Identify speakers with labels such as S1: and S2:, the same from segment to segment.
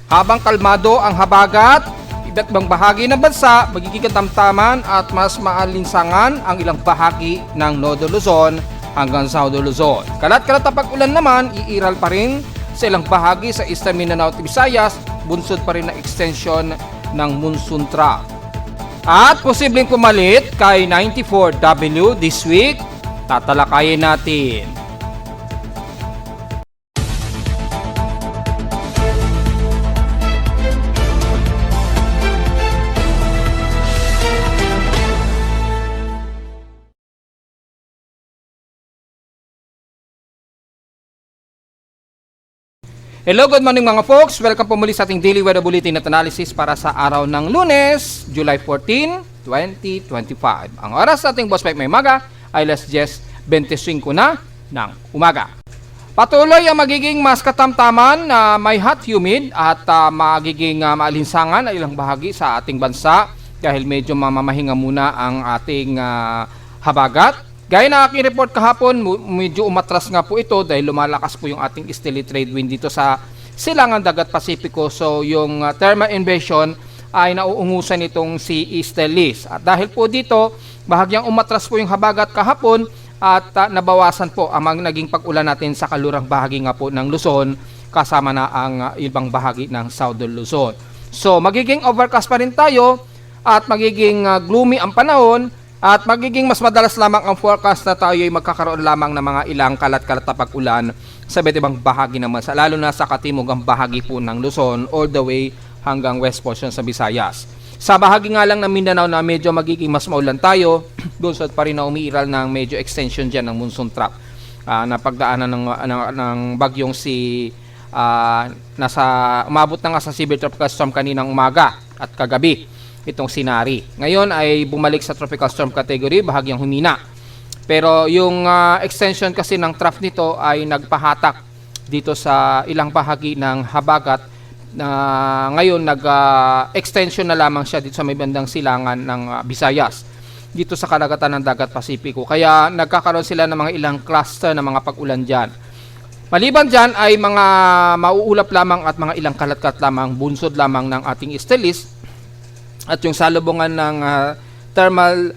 S1: Habang kalmado ang habagat, iba't ibang bahagi ng bansa magiging katamtaman at mas maalinsangan ang ilang bahagi ng Northern Luzon hanggang Southern Luzon. Kalat-kalat na pag-ulan naman, iiral pa rin sa ilang bahagi sa Eastern Mindanao at Visayas, bunsod pa rin na extension ng monsoon trough. At posibleng pumalit kay 94W this week, tatalakayin natin. Hello, good morning mga folks. Welcome po muli sa ating Daily Weather Bulletin at Analysis para sa araw ng Lunes, July 14, 2025. Ang oras sa ating Boss Mike may maga ay alas 10:25 na ng umaga. Patuloy ang magiging mas katamtaman na may hot humid at magiging maalinsangan ay ilang bahagi sa ating bansa dahil medyo mamamahinga muna ang ating habagat. Gaya na aking report kahapon, medyo umatras nga po ito dahil lumalakas po yung ating easterly trade wind dito sa silangan dagat Pasipiko. So yung thermal invasion ay nauungusan itong si easterlies. At dahil po dito, bahagyang umatras po yung habagat kahapon at nabawasan po ang naging pag-ulan natin sa kalurang bahagi nga po ng Luzon kasama na ang ibang bahagi ng Southern Luzon. So magiging overcast pa rin tayo at magiging gloomy ang panahon. At magiging mas madalas lamang ang forecast na tayo ay magkakaroon lamang ng mga ilang kalat-kalat na pag-ulan sa iba't ibang bahagi ng bansa, lalo na sa katimugang bahagi po ng Luzon all the way hanggang west portion sa Visayas. Sa bahagi nga lang ng Mindanao na medyo magiging mas maulan tayo, bunsod pa rin na umiiral ng medyo extension dyan ng monsoon trough na pagdaanan ng bagyong si umabot na nga sa severe tropical storm kaninang umaga at kagabi. Itong Sinari. Ngayon ay bumalik sa tropical storm category, bahagyang humina. Pero yung extension kasi ng trough nito ay nagpahatak dito sa ilang bahagi ng habagat na ngayon nag-extension na lamang siya dito sa may bandang silangan ng Visayas dito sa karagatan ng dagat Pasipiko. Kaya nagkakaroon sila ng mga ilang cluster ng mga pag-ulan dyan. Maliban dyan ay mga mauulap lamang at mga ilang kalat-kalat lamang, bunsod lamang ng ating easterlies. At yung salubungan ng thermal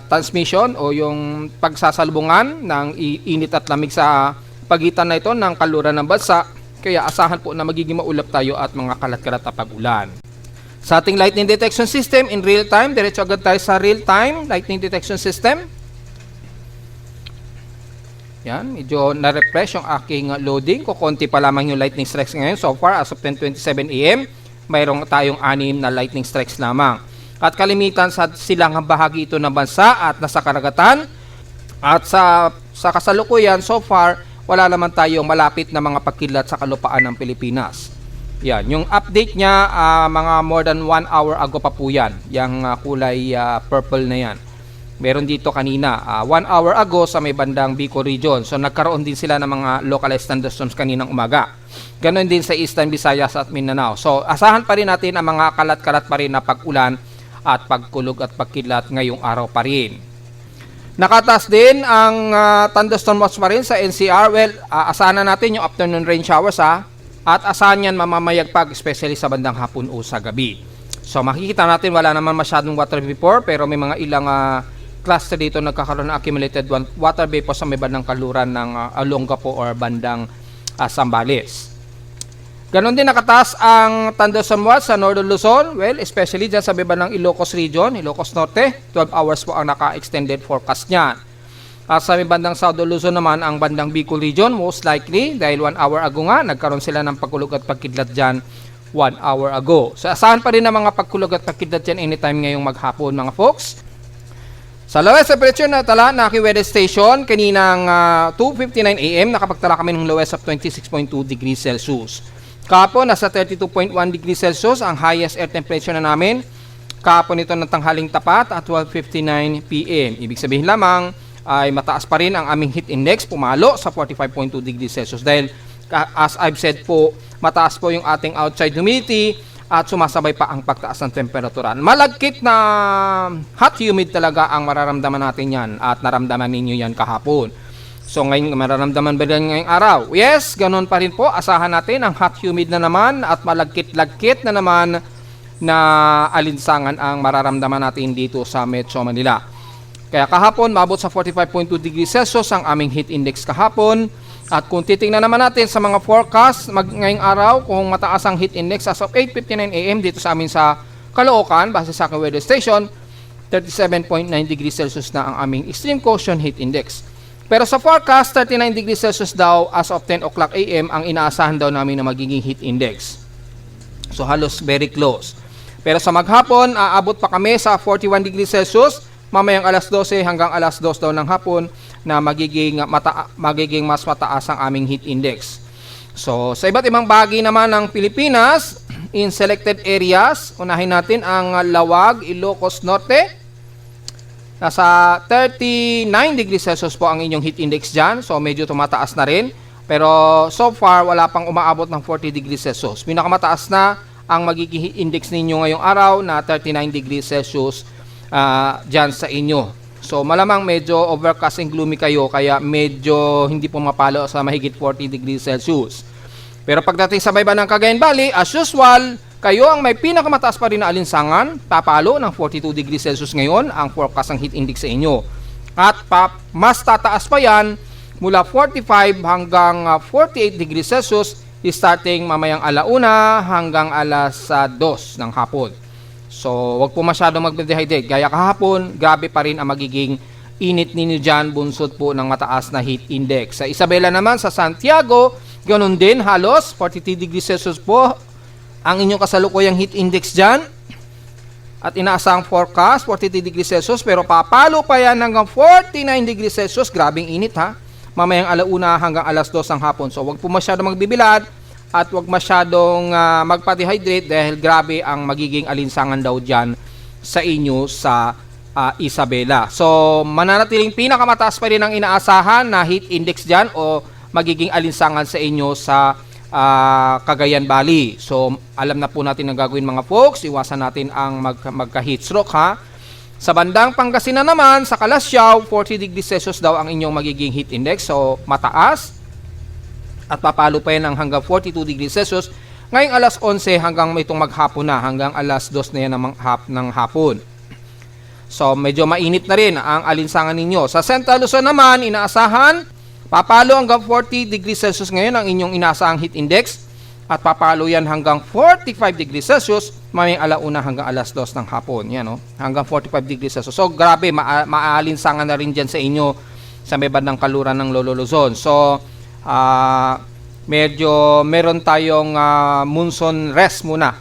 S1: transmission o yung pagsasalubungan ng init at lamig sa pagitan na ito ng kaluran ng bansa. Kaya asahan po na magiging maulap tayo at mga kalat-kalat na pag-ulan. Sa ating lightning detection system in real time, diretso agad tayo sa real time lightning detection system. Yan, medyo na-refresh yung aking loading. Kukunti pa lamang yung lightning strikes ngayon so far as of 10:27 AM. Mayroong tayong 6 na lightning strikes lamang. At kalimitan sa silangang bahagi ito ng bansa at nasa karagatan. At sa kasalukuyan, so far, wala naman tayong malapit na mga pagkidlat sa kalupaan ng Pilipinas. Yan, yung update niya, mga more than 1 hour ago pa po yan. Yung kulay purple na yan. Meron dito kanina, 1 hour ago sa may bandang Bicol region. So nagkaroon din sila ng mga localized thunderstorms kaninang umaga. Ganon din sa Eastern Visayas at Mindanao. So asahan pa rin natin ang mga kalat-kalat pa rin na pag-ulan at pagkulog at pagkidlat ngayong araw pa rin. Nakataas din ang thunderstorm watch pa rin sa NCR. Well, asahan na natin yung afternoon rain showers at asahan yan mamamayagpag especially sa bandang hapon o sa gabi. So makikita natin wala naman masyadong water vapor pero may mga ilang cluster dito nagkakaroon ng accumulated water vapor sa may bandang kaluran ng Olongapo or bandang Zambales. Ganon din nakataas ang thunderstorm watch sa Northern Luzon. Well, especially dyan sa may bandang Ilocos region, Ilocos Norte, 12 hours po ang naka-extended forecast niyan. At sa may bandang Southern Luzon naman, ang bandang Bicol region, most likely, dahil 1 hour ago nga, nagkaroon sila ng pagkulog at pagkidlat dyan 1 hour ago. So asahan pa rin ang mga pagkulog at pagkidlat dyan anytime ngayong maghapon mga folks. Sa lowest temperature na tala na aking weather station, kaninang 2:59 AM, nakapagtala kami ng lowest of 26.2 degrees Celsius. Kahapon, nasa 32.1 degrees Celsius, ang highest air temperature na namin. Kahapon ito ng tanghaling tapat at 12:59 PM. Ibig sabihin lamang ay mataas pa rin ang aming heat index, pumalo sa 45.2 degrees Celsius. Dahil, as I've said po, mataas po yung ating outside humidity, at sumasabay pa ang pagtaas ng temperatura. Malagkit na hot humid talaga ang mararamdaman natin yan at naramdaman ninyo yan kahapon. So ngayon mararamdaman ba rin ngayong araw? Yes, ganun pa rin po. Asahan natin ang hot humid na naman at malagkit-lagkit na naman na alinsangan ang mararamdaman natin dito sa Metro Manila. Kaya kahapon, maabot sa 45.2 degrees Celsius ang aming heat index kahapon. At kung titingnan naman natin sa mga forecast, ngayong araw, kung mataas ang heat index as of 8:59 AM dito sa amin sa Caloocan, base sa aking weather station, 37.9 degrees Celsius na ang aming extreme quotient heat index. Pero sa forecast, 39 degrees Celsius daw as of 10 o'clock AM ang inaasahan daw namin na magiging heat index. So halos very close. Pero sa maghapon, aabot pa kami sa 41 degrees Celsius. Mamayang alas 12 hanggang alas 2 daw ng hapon na magiging mas mataas ang aming heat index. So, sa iba't ibang bahagi naman ng Pilipinas, in selected areas, unahin natin ang Lawag, Ilocos Norte. Nasa 39 degrees Celsius po ang inyong heat index dyan. So, medyo tumataas na rin. Pero, so far, wala pang umaabot ng 40 degrees Celsius. Pinakamataas na ang magiging heat index ninyo ngayong araw na 39 degrees Celsius dyan sa inyo. So malamang medyo overcast and gloomy kayo, kaya medyo hindi pumapalo sa mahigit 40 degrees Celsius. Pero pagdating sa bayba ng Cagayan Valley, as usual, kayo ang may pinakamataas pa rin na alinsangan, papalo ng 42 degrees Celsius ngayon ang forecast ng heat index sa inyo. At mas tataas pa yan mula 45 hanggang 48 degrees Celsius starting mamayang alauna hanggang alas 2 ng hapon. So, wag po masyadong mag-dehydrate. Gaya kahapon, grabe pa rin ang magiging init ninyo dyan, bunsod po ng mataas na heat index. Sa Isabela naman, sa Santiago, ganun din, halos 43 degrees Celsius po ang inyong kasalukuyang heat index dyan. At inaasang forecast, 43 degrees Celsius, pero papalo pa yan hanggang 49 degrees Celsius. Grabing init ha. Mamayang alauna hanggang alas 2 ng hapon. So, wag po masyadong magbibilad. At wag masyadong magpa-dehydrate dahil grabe ang magiging alinsangan daw dyan sa inyo sa Isabela. So, mananatiling pinakamataas pa rin ang inaasahan na heat index dyan o magiging alinsangan sa inyo sa Cagayan Valley. So, alam na po natin ang gagawin mga folks. Iwasan natin ang magka-heat stroke ha. Sa bandang Pangasinan naman, sa Calasiao, 40 degrees Celsius daw ang inyong magiging heat index. So, mataas. At papalo pa yan hanggang 42 degrees Celsius. Ngayong alas 11 hanggang itong maghapon na, hanggang alas 2 na yan ng hapon. So, medyo mainit na rin ang alinsangan ninyo. Sa Central Luzon naman, inaasahan, papalo hanggang 40 degrees Celsius ngayon ang inyong inaasahang heat index. At papalo yan hanggang 45 degrees Celsius, mamayang alauna hanggang alas 2 ng hapon. Yan, no? Hanggang 45 degrees Celsius. So, grabe, maalinsangan na rin dyan sa inyo sa may bandang kaluran ng Lolo Luzon. So, medyo meron tayong monsoon rest muna.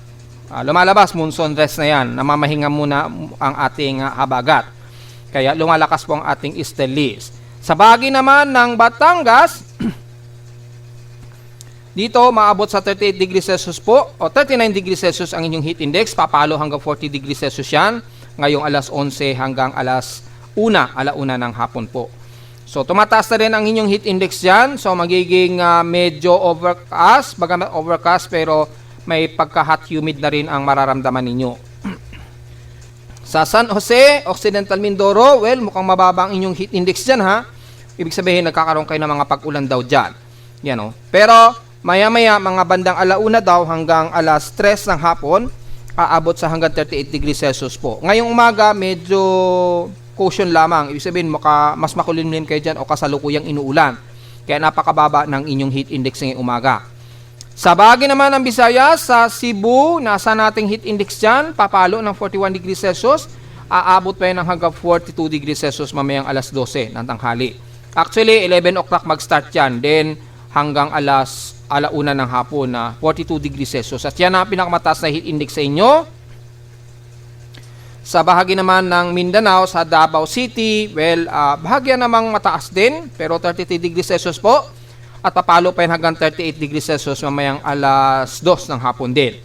S1: Lumalabas monsoon rest na yan. Namamahinga muna ang ating habagat. Kaya lumalakas po ang ating easterlies. Sa bahagi naman ng Batangas, dito maabot sa 38 degrees Celsius po o 39 degrees Celsius ang inyong heat index. Papalo hanggang 40 degrees Celsius yan. Ngayong alas 11 hanggang alas 1, alauna ng hapon po. So, tumataas na rin ang inyong heat index dyan. So, magiging medyo overcast. Bagamat overcast, pero may pagka-hot humid na rin ang mararamdaman ninyo. Sa San Jose, Occidental Mindoro, well, mukhang mababa ang inyong heat index dyan, ha? Ibig sabihin, nagkakaroon kayo ng mga pag-ulan daw dyan. Yan, o. Pero, maya-maya, mga bandang alauna daw hanggang alas 3 ng hapon, aabot sa hanggang 38 degrees Celsius po. Ngayong umaga, medyo caution lamang. Ibig sabihin, mas makulimlim kayo dyan o kasalukuyang inuulan. Kaya napakababa ng inyong heat index ngayong umaga. Sa bahagi naman ng Visayas, sa Cebu, nasa nating heat index dyan, papalo ng 41 degrees Celsius, aabot pa yan ng hanggang 42 degrees Celsius mamayang alas 12 ng tanghali. Actually, 11 o'clock mag-start yan, then hanggang alauna ng hapon na 42 degrees Celsius. At yan ang pinakamataas na heat index sa inyo. Sa bahagi naman ng Mindanao, sa Davao City, well, bahagya namang mataas din, pero 33 degrees Celsius po. At papalo pa yan hanggang 38 degrees Celsius mamayang alas 2 ng hapon din.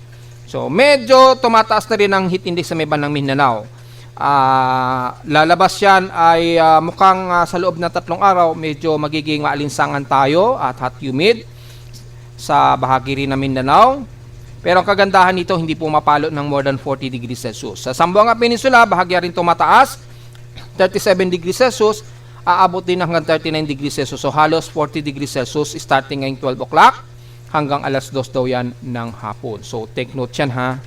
S1: So, medyo tumataas na rin ang heat index sa may bandang Mindanao. Lalabas yan ay mukhang sa loob ng 3 araw, medyo magiging maalinsangan tayo at hot humid sa bahagi rin ng Mindanao. Pero ang kagandahan nito, hindi po mapalo ng more than 40 degrees Celsius. Sa Zamboanga Peninsula, bahagya rin tumataas, 37 degrees Celsius. aabot din hanggang 39 degrees Celsius. So halos 40 degrees Celsius starting ngayong 12 o'clock hanggang alas 2 daw yan ng hapon. So take note yan ha.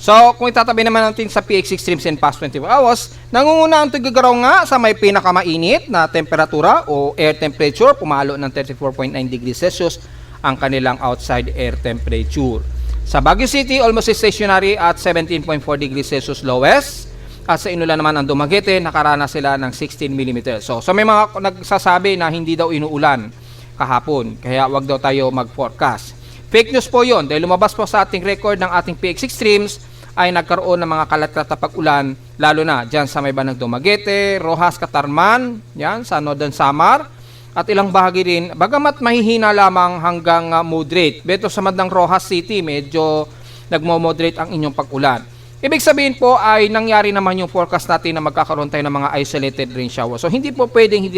S1: So kung itatabi naman natin sa PX Extremes in past 24 hours, nangunguna ang tigagaraw nga sa may pinakamainit na temperatura o air temperature, pumalo ng 34.9 degrees Celsius ang kanilang outside air temperature. Sa Baguio City, almost stationary at 17.4 degrees Celsius lowest. At sa Inulan naman ang Dumaguete, nakaranas sila ng 16 mm. So may mga nagsasabi na hindi daw inuulan kahapon, kaya wag daw tayo mag-forecast. Fake news po yon dahil lumabas po sa ating record ng ating PX Extremes ay nagkaroon ng mga kalat-kalat na pag-ulan, lalo na dyan sa may bandang Dumaguete, Rojas, Catarman, yan, sa Northern Samar, at ilang bahagi rin, bagamat mahihina lamang hanggang moderate. Beto sa bandang Rojas City, medyo nagmo-moderate ang inyong pag-ulan. Ibig sabihin po ay nangyari naman yung forecast natin na magkakaroon tayo ng mga isolated rain shower. So hindi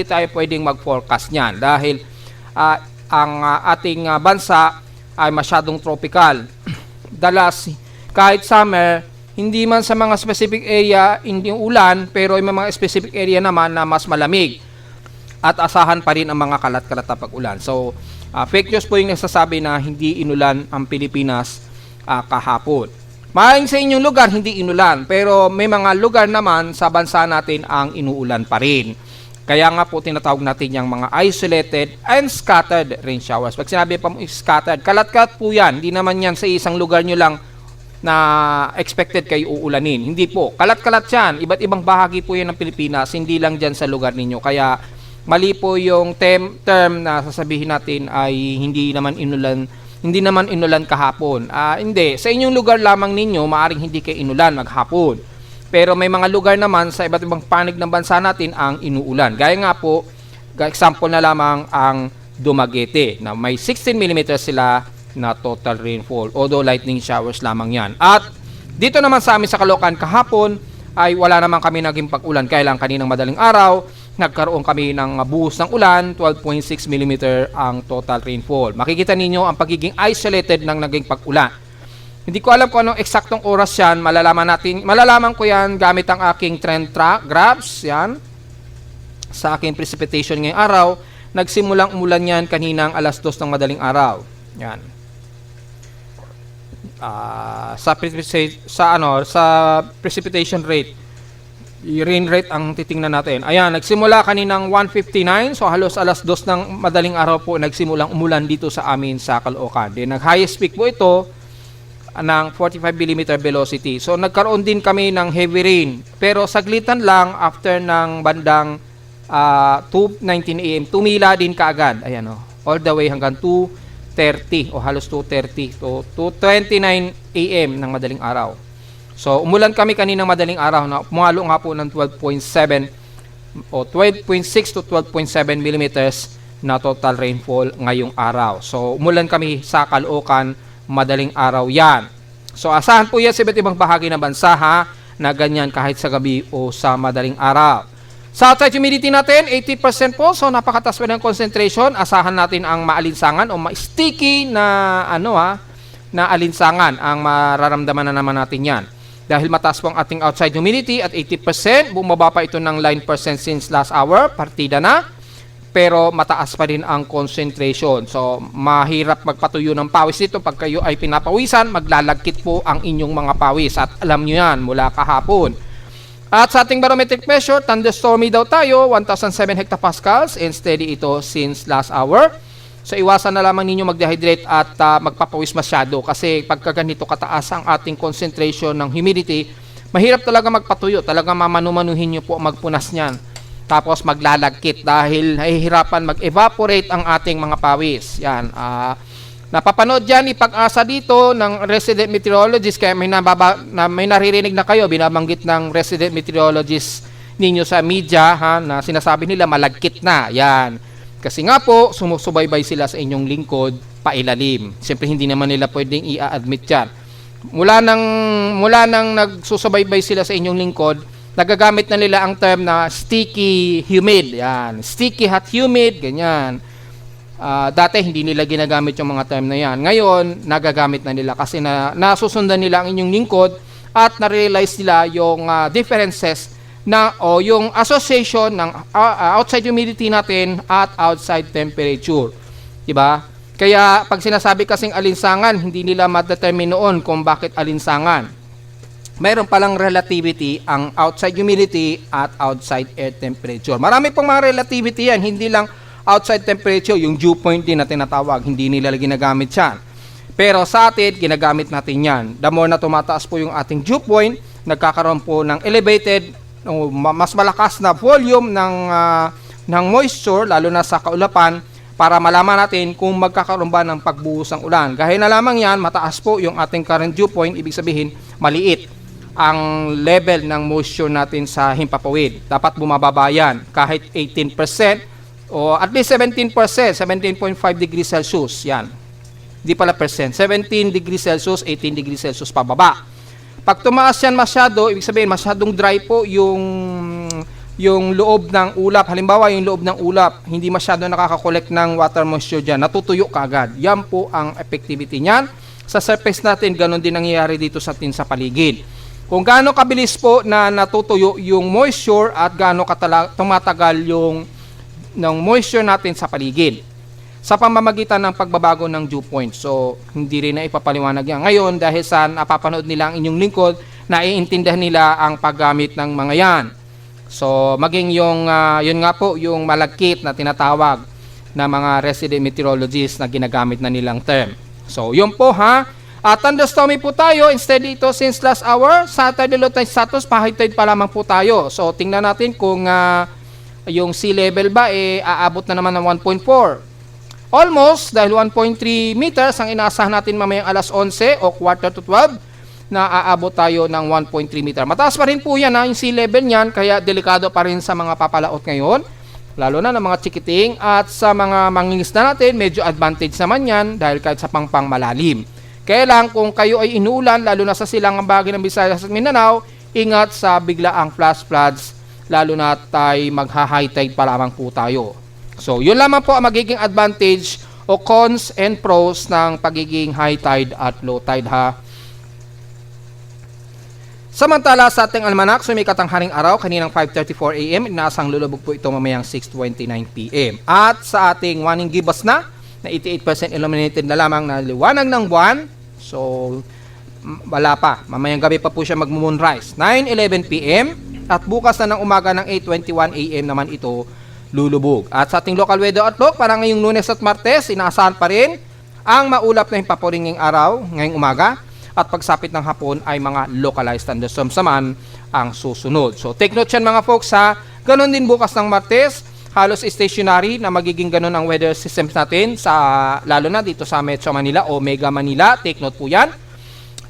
S1: tayo pwedeng mag-forecast niyan dahil ang ating bansa ay masyadong tropical. Dalas, kahit summer, hindi man sa mga specific area hindi ulan, pero may mga specific area naman na mas malamig. At asahan pa rin ang mga kalat-kalat na pag-ulan. So, fake news po yung nagsasabi na hindi inulan ang Pilipinas kahapon. Maaaring sa inyong lugar, hindi inulan. Pero may mga lugar naman sa bansa natin ang inuulan pa rin. Kaya nga po tinatawag natin yung mga isolated and scattered rain showers. Pag sinabi pa mo scattered, kalat-kalat po yan. Hindi naman yan sa isang lugar nyo lang na expected kayo uulanin. Hindi po. Kalat-kalat yan. Iba't ibang bahagi po yan ng Pilipinas. Hindi lang dyan sa lugar ninyo. Kaya mali po yung term na sasabihin natin ay hindi naman inulan kahapon. Hindi, sa inyong lugar lamang ninyo maaring hindi kayo inulan maghapon. Pero may mga lugar naman sa iba't ibang panig ng bansa natin ang inuulan. Gaya nga po, example na lamang ang Dumaguete na may 16 mm sila na total rainfall. Although lightning showers lamang yan. At dito naman sa amin sa Caloocan kahapon ay wala naman kami naging pag-ulan. Kaya lang kaninang madaling araw nagkaroon kami ng buhos ng ulan, 12.6 mm ang total rainfall. Makikita ninyo ang pagiging isolated ng naging pag-ulan. Hindi ko alam kung anong eksaktong oras yan, malalaman ko yan gamit ang aking trend graphs, yan. Sa aking precipitation ngayong araw, nagsimulang umulan yan kaninang alas 2 ng madaling araw. Yan. Sa precipitation rate, rain rate ang titingnan natin. Ayan, nagsimula kaninang 1:59, so halos alas 2 ng madaling araw po nagsimulang umulan dito sa amin sa Caloocan. Then nag-highest peak po ito ng 45 mm velocity. So nagkaroon din kami ng heavy rain, pero saglitan lang after ng bandang 2:19 AM, tumila din kaagad. Ayan all the way hanggang 2:30 o halos 2:30 to 2:29 AM ng madaling araw. So, umulan kami kaninang madaling araw na pumalo nga po ng 12.7 o 12.6 to 12.7 millimeters na total rainfall ngayong araw. So, umulan kami sa Caloocan madaling araw yan. So, asahan po yan sa iba't ibang bahagi ng bansa ha, na ganyan kahit sa gabi o sa madaling araw. Sa outside humidity natin, 80% po. So, napakataas pa ng concentration. Asahan natin ang maalinsangan o ma-sticky na na alinsangan ang mararamdaman na naman natin yan. Dahil mataas po ang ating outside humidity at 80%, bumaba pa ito ng 9% since last hour, partida na. Pero mataas pa rin ang concentration. So, mahirap magpatuyo ng pawis dito. Pag kayo ay pinapawisan, maglalagkit po ang inyong mga pawis. At alam nyo yan, mula kahapon. At sa ating barometric pressure, thunderstormy daw tayo, 1,007 hectopascals, and steady ito since last hour. So iwasan na lamang ninyo mag-dehydrate at magpapawis masyado kasi pagka ganito kataas ang ating concentration ng humidity, mahirap talaga magpatuyo, talaga mamanumanuhin nyo po magpunas niyan. Tapos maglalagkit dahil nahihirapan mag-evaporate ang ating mga pawis. Yan. Napapanood dyan ipag-asa dito ng resident meteorologist kaya may naririnig na kayo, binabanggit ng resident meteorologist ninyo sa media na sinasabi nila malagkit na. Yan. Kasi nga po, sumusubaybay sila sa inyong lingkod pailalim. Siyempre, hindi naman nila pwedeng i-admit yan. Mula nang nagsusubaybay sila sa inyong lingkod, nagagamit na nila ang term na sticky humid. Yan. Sticky hot humid, ganyan. Dati, hindi nila ginagamit yung mga term na yan. Ngayon, nagagamit na nila kasi nasusundan nila ang inyong lingkod at na-realize nila yung differences yung association ng outside humidity natin at outside temperature. Diba? Kaya pag sinasabi kasing alinsangan, hindi nila ma-determine noon kung bakit alinsangan. Mayroon palang relativity ang outside humidity at outside air temperature. Marami pong mga relativity yan, hindi lang outside temperature, yung dew point din na tinatawag, hindi nila ginagamit yan. Pero sa atin, ginagamit natin yan. The more na tumataas po yung ating dew point, nagkakaroon po ng elevated, mas malakas na volume ng moisture, lalo na sa kaulapan, para malaman natin kung magkakaroon ba ng pagbuhos ng ulan. Gaya na lamang yan, mataas po yung ating current dew point, ibig sabihin, maliit ang level ng moisture natin sa himpapawid. Dapat bumababa yan, kahit 18% o at least 17%, 17.5 degrees Celsius, yan. Di pala percent, 17 degrees Celsius, 18 degrees Celsius pababa. Pag tumaas yan masyado, ibig sabihin masyadong dry po yung loob ng ulap. Halimbawa, yung loob ng ulap, hindi masyado nakaka-collect ng water moisture dyan, natutuyo kaagad. Yan po ang effectivity niyan. Sa surface natin, ganun din nangyayari dito sa atin sa paligid. Kung gaano kabilis po na natutuyo yung moisture at gaano tumatagal yung ng moisture natin sa paligid sa pamamagitan ng pagbabago ng dew point. So, hindi rin na ipapaliwanag yan. Ngayon, dahil sa napapanood nila ang inyong lingkod, naiintindihan nila ang paggamit ng mga yan. So, maging yun nga po, yung malagkit na tinatawag na mga resident meteorologists na ginagamit na nilang term. So, yun po ha. Thunderstormy po tayo. Instead dito, since last hour, Saturday low tide status, pa-high tide pa lamang po tayo. So, tingnan natin kung yung sea level ba, aabot na naman ng 1.4. Almost, dahil 1.3 meters, ang inaasahan natin mamayang alas 11 o quarter to 12, na aabot tayo ng 1.3 meter. Mataas pa rin po yan, yung sea level niyan, kaya delikado pa rin sa mga papalaot ngayon, lalo na ng mga chikiting, at sa mga mangingisda natin, medyo advantage naman yan, dahil kahit sa pangpang malalim. Kaya lang, kung kayo ay inuulan, lalo na sa silangang bahagi ng Visayas at Mindanao, ingat sa biglaang flash floods, lalo na tayo magha-high tide pa lamang po tayo. So, yun lamang po ang magiging advantage o cons and pros ng pagiging high tide at low tide ha. Samantala sa ating almanak, sumikat ang haring araw kaninang 5:34 AM, inaasang lulubog po ito mamayang 6:29 PM. At sa ating warning gibas na 88% illuminated na lamang na liwanag ng buwan. So, wala pa. Mamayang gabi pa po siya mag-moonrise. 9:11 PM at bukas na ng umaga ng 8:21 AM naman ito lulubog. At sa ating local weather outlook, para ngayong Lunes at Martes, inaasahan pa rin ang maulap na himpapuringing araw ngayong umaga. At pagsapit ng hapon ay mga localized thunderstorms naman ang susunod. So take note yan mga folks ha. Ganon din bukas ng Martes, halos stationary na magiging ganon ang weather systems natin lalo na dito sa Metro Manila o Mega Manila. Take note po yan.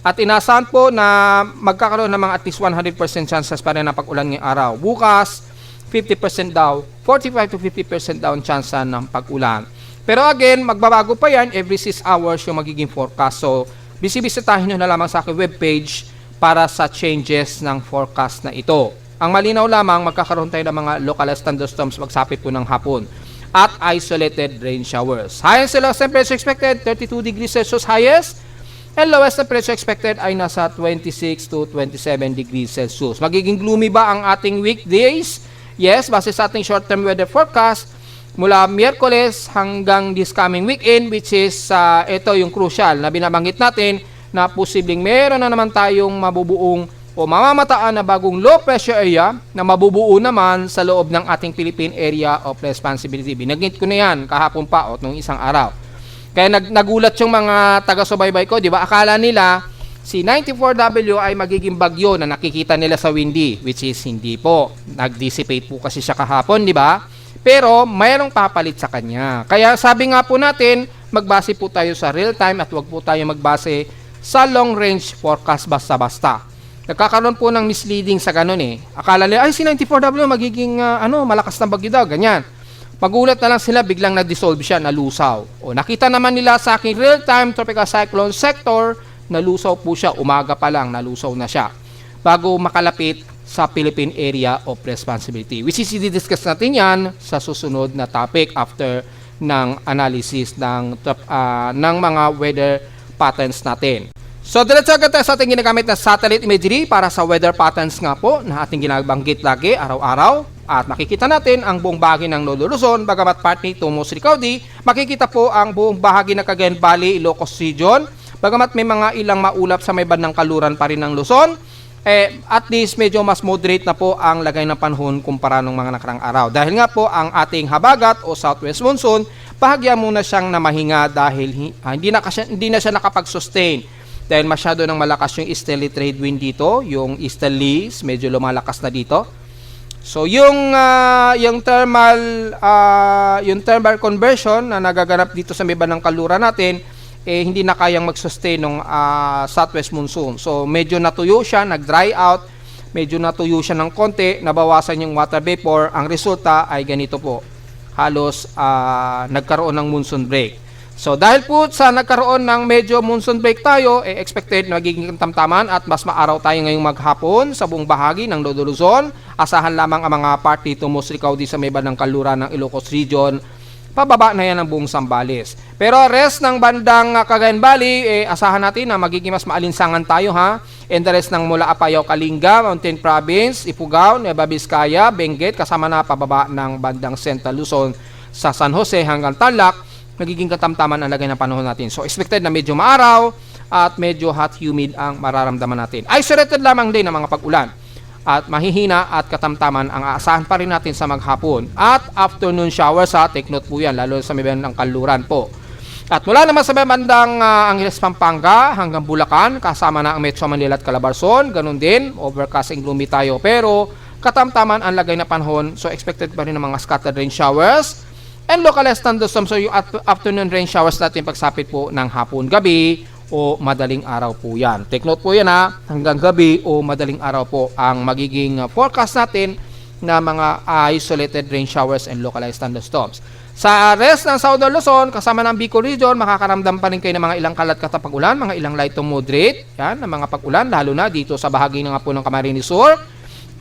S1: At inasahan po na magkakaroon ng mga at least 100% chances pa rin na pag-ulan ngayong araw. Bukas, 50% daw, 45 to 50% daw ang chance ng pag-ulan. Pero again, magbabago pa yan every 6 hours yung magiging forecast. So, bisibisitahin nyo na lamang sa aking webpage para sa changes ng forecast na ito. Ang malinaw lamang, magkakaroon tayo ng mga localized thunderstorms magsapit po ng hapon at isolated rain showers. Highest and lowest temperature expected, 32 degrees Celsius highest, and lowest temperature expected ay nasa 26 to 27 degrees Celsius. Magiging gloomy ba ang ating weekdays? Yes, base sa ating short-term weather forecast, mula Miyerkules hanggang this coming weekend, which is ito yung crucial na binabanggit natin na posibleng meron na naman tayong mabubuong o mamamataan na bagong low pressure area na mabubuo naman sa loob ng ating Philippine Area of Responsibility. Binanggit ko na yan kahapon pa o nung isang araw. Kaya nagulat yung mga taga-subaybay ko, di ba? Akala nila si 94W ay magiging bagyo na nakikita nila sa windy, which is hindi po. Nag-dissipate po kasi siya kahapon, di ba? Pero mayroong papalit sa kanya. Kaya sabi nga po natin, magbase po tayo sa real time at wag po tayo magbase sa long range forecast basta-basta. Nagkakaroon po ng misleading sa ganun eh. Akala nila, ay si 94W magiging malakas na bagyo daw, ganyan. Magulat na lang sila, biglang na-dissolve siya, nalusaw. O nakita naman nila sa aking real time tropical cyclone sector, nalusaw po siya, umaga pa lang, nalusaw na siya. Bago makalapit sa Philippine Area of Responsibility, which is i-discuss natin yan sa susunod na topic after ng analysis ng mga weather patterns natin. So, diretso agad tayo sa ating ginagamit na satellite imagery para sa weather patterns nga po na ating ginabanggit lagi araw-araw. At makikita natin ang buong bahagi ng Lolo Luzon, bagamat part nito Mostly Cloudy, makikita po ang buong bahagi ng Cagayan Valley, Ilocos Region. Bagamat may mga ilang maulap sa may bandang kaluran pa rin ng Luzon, at least medyo mas moderate na po ang lagay ng panahon kumpara ng mga nakarang araw. Dahil nga po ang ating habagat o southwest monsoon, bahagya muna siyang namahinga dahil hindi na siya nakapag-sustain. Dahil masyado nang malakas yung easterly trade wind dito, yung easterlies medyo lumalakas na dito. So yung thermal conversion na nagaganap dito sa may bandang kaluran natin, hindi na kayang mag-sustain ng southwest monsoon. So medyo natuyo siya, nag-dry out, medyo natuyo siya ng konti, nabawasan yung water vapor. Ang resulta ay ganito po, halos nagkaroon ng monsoon break. So dahil po sa nagkaroon ng medyo monsoon break tayo, expected na magiging tamtaman at mas maaraw tayo ngayong maghapon sa buong bahagi ng Lolo Luzon. Asahan lamang ang mga part dito Mostly Cloudy sa may bandang kaluran ng Ilocos Region. Pababa na yan ang buong Zambales. Pero rest ng bandang Cagayan Valley, asahan natin na magiging mas maalinsangan tayo ha. And the rest ng mula Apayao, Kalinga, Mountain Province, Ifugao, Nueva Vizcaya, Benguet, kasama na pababa ng bandang Central Luzon sa San Jose hanggang Tarlac, magiging katamtaman ang lagay ng panahon natin. So expected na medyo maaraw at medyo hot humid ang mararamdaman natin. Isolated lamang din ang mga pag-ulan at mahihina at katamtaman ang aasahan pa rin natin sa maghapon. At afternoon showers take note po yan, lalo sa may bandang kaluran po. At mula naman sa may bandang Angeles, Pampanga hanggang Bulacan, kasama na ang Metro Manila at Calabarzon, ganun din, overcast and gloomy tayo. Pero katamtaman ang lagay na panahon, so expected pa rin ng mga scattered rain showers and localized thunderstorms. So yung afternoon rain showers natin pagsapit po ng hapon, gabi o madaling araw po yan. Take note po yan ha, hanggang gabi o madaling araw po ang magiging forecast natin na mga isolated rain showers and localized thunderstorms. Sa rest ng Southern Luzon, kasama ng Bicol Region, makakaramdam pa rin kayo ng mga ilang kalat katapag-ulan, mga ilang light to moderate, yan, ng mga pag-ulan, lalo na dito sa bahagi nga po ng Camarines Sur,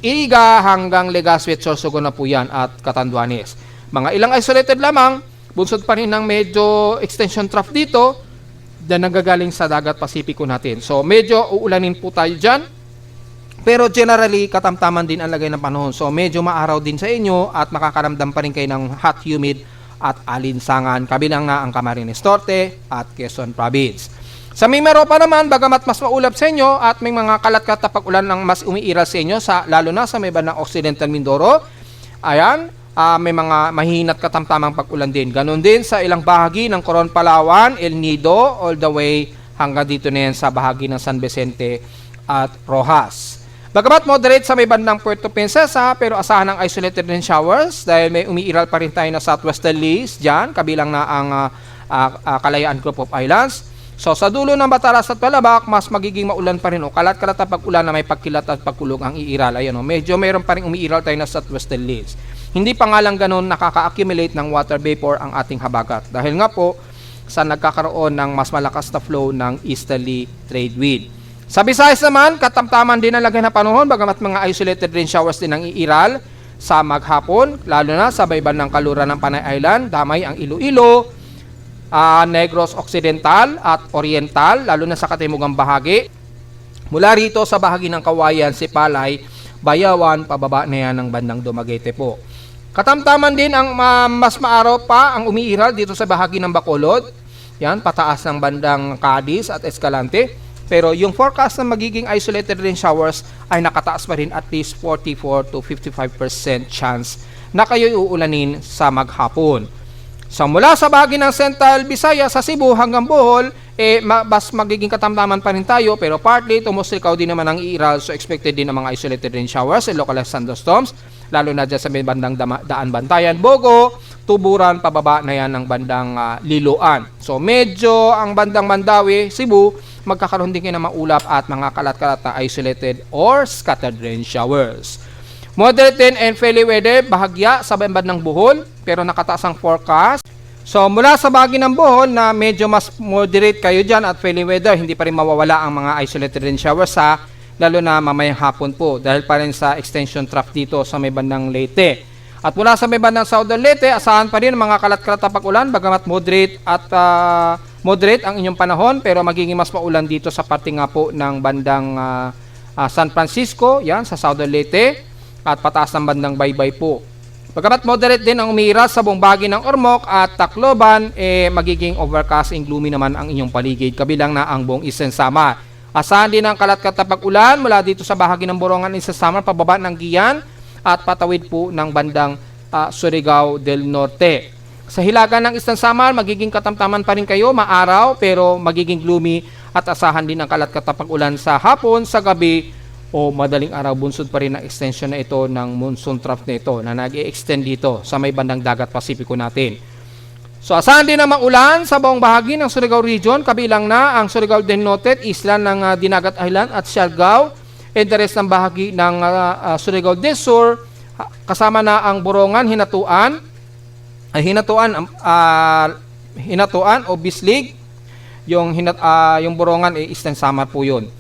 S1: Iriga hanggang Legazpi at Sorsogon na po yan at Catanduanes. Mga ilang isolated lamang, bunsod pa rin ng medyo extension trough dito na nanggagaling sa dagat Pasipiko natin. So medyo uulanin po tayo dyan, pero generally katamtaman din ang lagay ng panahon. So medyo maaraw din sa inyo at makakaramdam pa rin kayo ng hot humid at alinsangan, kabilang na ang Camarines Norte at Quezon Province. Sa Mimero pa naman, bagamat mas maulap sa inyo at may mga kalat-kalat na pag-ulan ng mas umiiral sa inyo, lalo na sa may bandang Occidental Mindoro, ayan, may mga mahinat katamtamang pag-ulan din. Ganon din sa ilang bahagi ng Coron, Palawan, El Nido, all the way hanggang dito na yan sa bahagi ng San Vicente at Rojas. Bagamat moderate sa may bandang Puerto Princesa, pero asahan ng isolated rain showers dahil may umiiral pa rin tayo na southwesterlies dyan, kabilang na ang Kalayaan Group of Islands. So sa dulo ng Bataras at Palabak, mas magiging maulan pa rin o kalat-kalat na pag-ulan na may pagkilat at pagkulog ang iiral. Ayan, medyo mayroon pa rin umiiral tayo na southwesterlies. Hindi pa nga lang ganun nakaka-accumulate ng water vapor ang ating habagat dahil nga po sa nagkakaroon ng mas malakas na flow ng easterly trade wind. Sa Visayas naman, katamtaman din ang lagay na panahon, bagamat mga isolated rain showers din ang iiral sa maghapon, lalo na sa bayban ng kaluran ng Panay Island, damay ang Iloilo, Negros Occidental at Oriental, lalo na sa katimugang bahagi. Mula rito sa bahagi ng Kawayan, Sipalay, Bayawan, pababa na yan ng bandang Dumaguete po. Katamtaman din ang mas maaraw pa ang umiiral dito sa bahagi ng Bacolod, yan, pataas ng bandang Cadiz at Escalante. Pero yung forecast na magiging isolated rain showers ay nakataas pa rin at least 44 to 55% chance na kayo'y uulanin sa maghapon. So mula sa bahagi ng Central Visayas sa Cebu hanggang Bohol, mas magiging katamtaman pa rin tayo, pero partly tumusikaw din naman ang iiral, so expected din ng mga isolated rain showers and localized thunderstorms, lalo na dyan sa may bandang Daan Bantayan, Bogo, Tuburan, pababa na yan ng bandang Liloan. So medyo ang bandang Mandawi, Cebu, magkakaroon din kayo ng maulap at mga kalat-kalat na isolated or scattered rain showers. Moderate din and fairly weather, bahagya sa bandang Bohol, pero nakataas ang forecast. So mula sa bahagi ng Bohol na medyo mas moderate kayo dyan at fairly weather, hindi pa rin mawawala ang mga isolated rain showers lalo na mamayang hapon po dahil pa rin sa extension trough dito sa may bandang Leyte. At mula sa may bandang Southern Leyte, asahan pa rin mga kalat-kalat na pag-ulan, bagamat moderate at moderate ang inyong panahon pero magiging mas maulan dito sa parte nga po ng bandang San Francisco, yan, sa Southern Leyte at pataas ng bandang Baybay po. Pagkamat moderate din ang umiiral sa buong bahagi ng Ormoc at Tacloban, magiging overcast and gloomy naman ang inyong paligid, kabilang na ang buong Eastern Samar. Asahan din ang kalat-katapag ulan mula dito sa bahagi ng Borongan, Eastern Samar, pababa ng Guian at patawid po ng bandang Surigao del Norte. Sa hilaga ng Eastern Samar, magiging katamtaman pa rin kayo, maaraw pero magiging gloomy at asahan din ang kalat-katapag ulan sa hapon, sa gabi, o madaling araw. Bunsod pa rin ang extension na ito ng monsoon trough na ito na nag-i-extend dito sa may bandang dagat Pasipiko natin. So asahan din ang ulan sa buong bahagi ng Surigao Region, kabilang na ang Surigao del Norte, isla ng Dinagat Island at Siargao, and the rest ng bahagi ng Surigao del Sur, kasama na ang Borongan, Hinatuan o Bislig. Yung Borongan Eastern Samar po yun.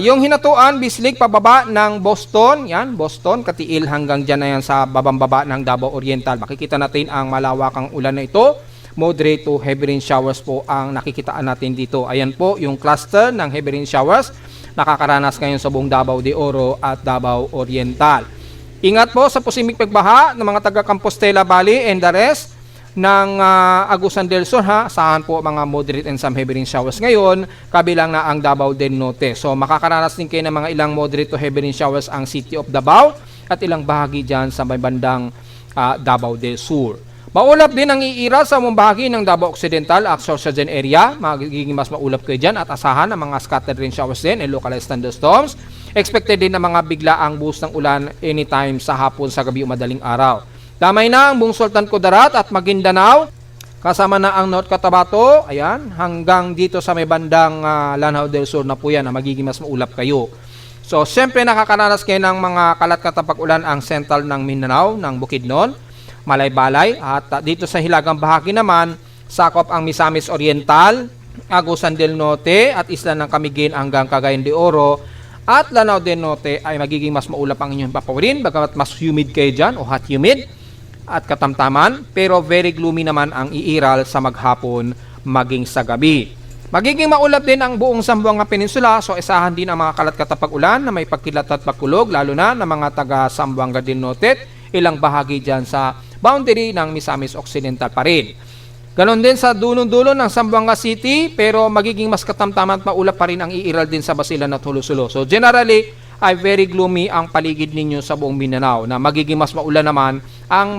S1: Yung Hinatuan, Bislig, pababa ng Boston, yan, Boston, Katiil hanggang dyan na yan sa babang-baba ng Davao Oriental. Makikita natin ang malawakang ulan na ito. Moderate to heavy rain showers po ang nakikitaan natin dito. Ayan po yung cluster ng heavy rain showers. Nakakaranas ngayon sa buong Davao de Oro at Davao Oriental. Ingat po sa posibleng pagbaha ng mga taga Compostela Valley and the rest ng Agusan del Sur, ha. Saan po mga moderate and some heavy rain showers ngayon, kabilang na ang Davao del Norte. So makakaranas din kayo ng mga ilang moderate to heavy rain showers ang City of Davao at ilang bahagi dyan sa may bandang Davao del Sur. Maulap din ang iiral sa mong bahagi ng Davao Occidental at Sorsogon area. Magiging mas maulap kayo dyan at asahan ng mga scattered rain showers din and localized thunderstorms. Expected din na mga biglaang boost ng ulan anytime sa hapon, sa gabi o madaling araw. Damay na ang buong Sultan Kudarat at Maguindanao, kasama na ang North Cotabato, ayan, hanggang dito sa may bandang Lanao del Sur na po yan, na magiging mas maulap kayo. So, siyempre nakakaranas kayo ng mga kalat-katapag ulan ang sentral ng Mindanao, ng Bukidnon, Malay-Balay, at dito sa hilagang bahagi naman, sakop ang Misamis Oriental, Agusan del Norte, at isla ng Camiguin hanggang Cagayan de Oro, at Lanao del Norte ay magiging mas maulap ang inyong papawirin, bagamat mas humid kayo dyan o hot humid at katamtaman, pero very gloomy naman ang iiral sa maghapon maging sa gabi. Magiging maulap din ang buong Zamboanga Peninsula, so isahan din ang mga kalat-katapag ulan na may pagkilat at pagkulog, lalo na ng mga taga Zamboanga del Norte, ilang bahagi dyan sa boundary ng Misamis Occidental pa rin. Ganon din sa dulong-dulo ng Zamboanga City, pero magiging mas katamtaman at maulap pa rin ang iiral din sa Basilan at Hulusulo. So generally, ay very gloomy ang paligid ninyo sa buong Mindanao, na magiging mas maulan naman ang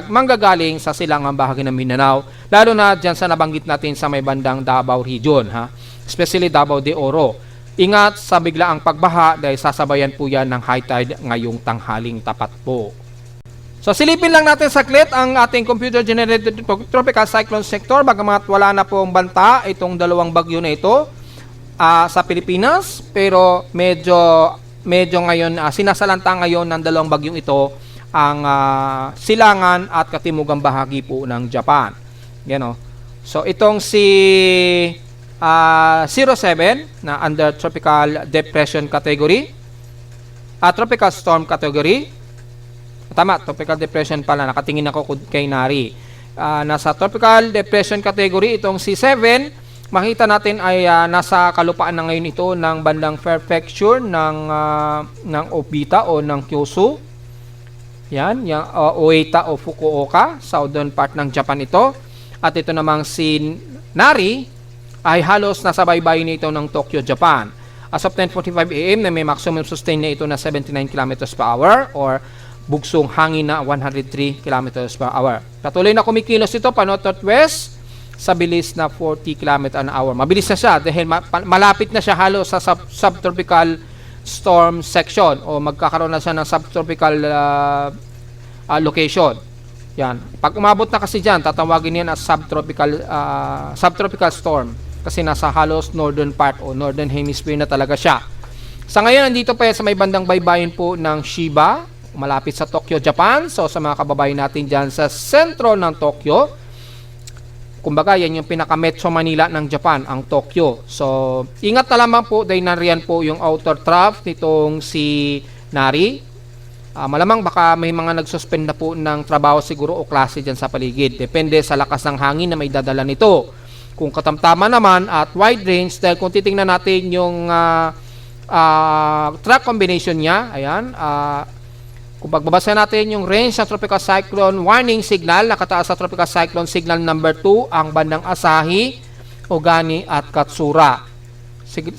S1: manggagaling sa silangang bahagi ng Mindanao, lalo na dyan sa nabanggit natin sa may bandang Davao Region, ha? Especially Davao de Oro. Ingat sa biglaang pagbaha dahil sasabayan po yan ng high tide ngayong tanghaling tapat po. So silipin lang natin saglit ang ating computer-generated tropical cyclone sector, bagamat wala na pong banta itong dalawang bagyo na ito sa Pilipinas, pero medyo ngayon sinasalanta ngayon ng dalawang bagyong ito ang silangan at katimugang bahagi po ng Japan. Yan o. So itong si 07 na under tropical depression category, tropical storm category. Tama, tropical depression pala, nakatingin ako kay Nari. Nasa tropical depression category itong si 7. Makita natin ay nasa kalupaan na ngayon ito ng bandang prefecture ng Obita o ng Kyushu. Yan, yung Oita o Fukuoka, southern part ng Japan ito. At ito namang si Nari ay halos nasa baybayin nito ng Tokyo, Japan. As of 10:45 AM na may maximum sustain na ito na 79 km per hour or bugsong hangin na 103 km per hour. Patuloy na kumikilos ito pa northwest sa bilis na 40 km an hour. Mabilis na siya dahil malapit na siya halos sa subtropical storm section o magkakaroon na siya ng subtropical location. Yan. Pag umabot na kasi dyan, tatawagin yan as subtropical storm kasi nasa halos northern part o northern hemisphere na talaga siya. Sa ngayon, nandito pa yan sa may bandang baybayin po ng Shiba, malapit sa Tokyo, Japan. So sa mga kababayan natin dyan sa sentro ng Tokyo, kumbaga yan yung pinaka-Metro Manila ng Japan, ang Tokyo. So ingat na lamang po dahil nariyan po yung outer trough nitong si Nari. Malamang baka may mga nagsuspend na po ng trabaho siguro o klase dyan sa paligid. Depende sa lakas ng hangin na may dadala nito. kung katamtaman naman at wide range, dahil kung titingnan natin yung track combination niya, ayan, kung pagbabasa natin yung range ng tropical cyclone warning signal, nakataas sa tropical cyclone signal number 2 ang bandang Asahi, Ogani at Katsura.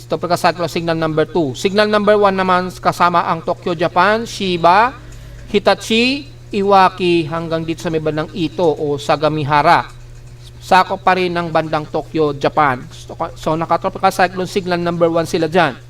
S1: Tropical cyclone signal number 2. Signal number 1 naman kasama ang Tokyo, Japan, Shiba, Hitachi, Iwaki hanggang dito sa may bandang Ito o Sagamihara. Sakop pa rin ng bandang Tokyo, Japan. So naka-tropical cyclone signal number 1 sila dyan.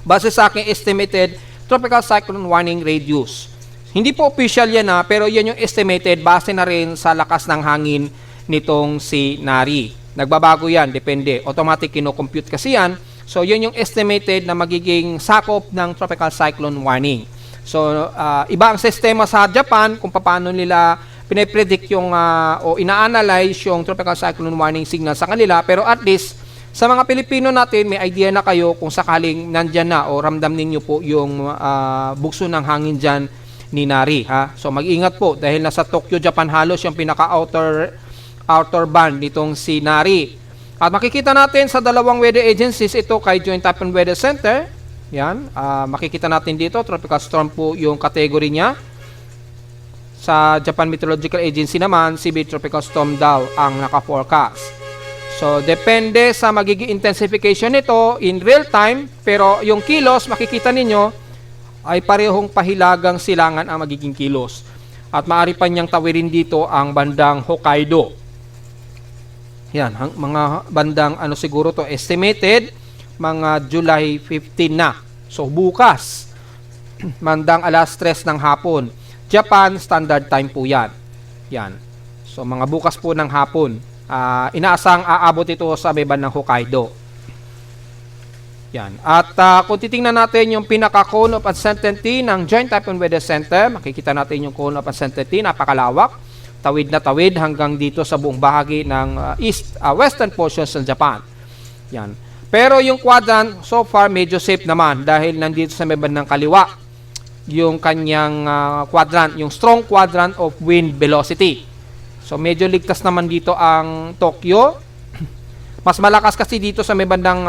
S1: Base sa aking estimated tropical cyclone warning radius. Hindi po official yan pero yan yung estimated base na rin sa lakas ng hangin nitong si Nari. Nagbabago yan, depende. Automatic kino-compute kasi yan. So yun yung estimated na magiging sakop ng tropical cyclone warning. So iba ang sistema sa Japan kung paano nila pinapredict yung o ina-analyze yung tropical cyclone warning signal sa kanila, pero at least sa mga Pilipino natin may idea na kayo kung sakaling nandyan na o ramdam ninyo po yung bugso ng hangin dyan ni Nari, ha. So mag-ingat po dahil nasa Tokyo, Japan halos yung pinaka-outer band nitong si Nari. At makikita natin sa dalawang weather agencies, ito kay Joint Typhoon Weather Center. Yan, makikita natin dito, tropical storm po yung category niya. Sa Japan Meteorological Agency naman, severe tropical storm daw ang naka-forecast. So, depende sa magiging intensification nito in real time, pero yung kilos, makikita ninyo, ay parehong pahilagang silangan ang magiging kilos. At maaari pa niyang tawirin dito ang bandang Hokkaido. Yan, mga bandang siguro to estimated, mga July 15 na. So, bukas, bandang alas 3 ng hapon. Japan Standard Time po yan. Yan. So, mga bukas po ng hapon. Inaasang aabot ito sa may bandang Hokkaido. Yan. At kung titingnan natin yung pinaka-cone of uncertainty ng Joint Typhoon Weather Center, makikita natin yung cone of uncertainty, napakalawak. Tawid na tawid hanggang dito sa buong bahagi ng western portions ng Japan. Yan. Pero yung quadrant, so far, medyo safe naman dahil nandito sa may bandang kaliwa yung kanyang quadrant, yung strong quadrant of wind velocity. So, medyo ligtas naman dito ang Tokyo. Mas malakas kasi dito sa may bandang,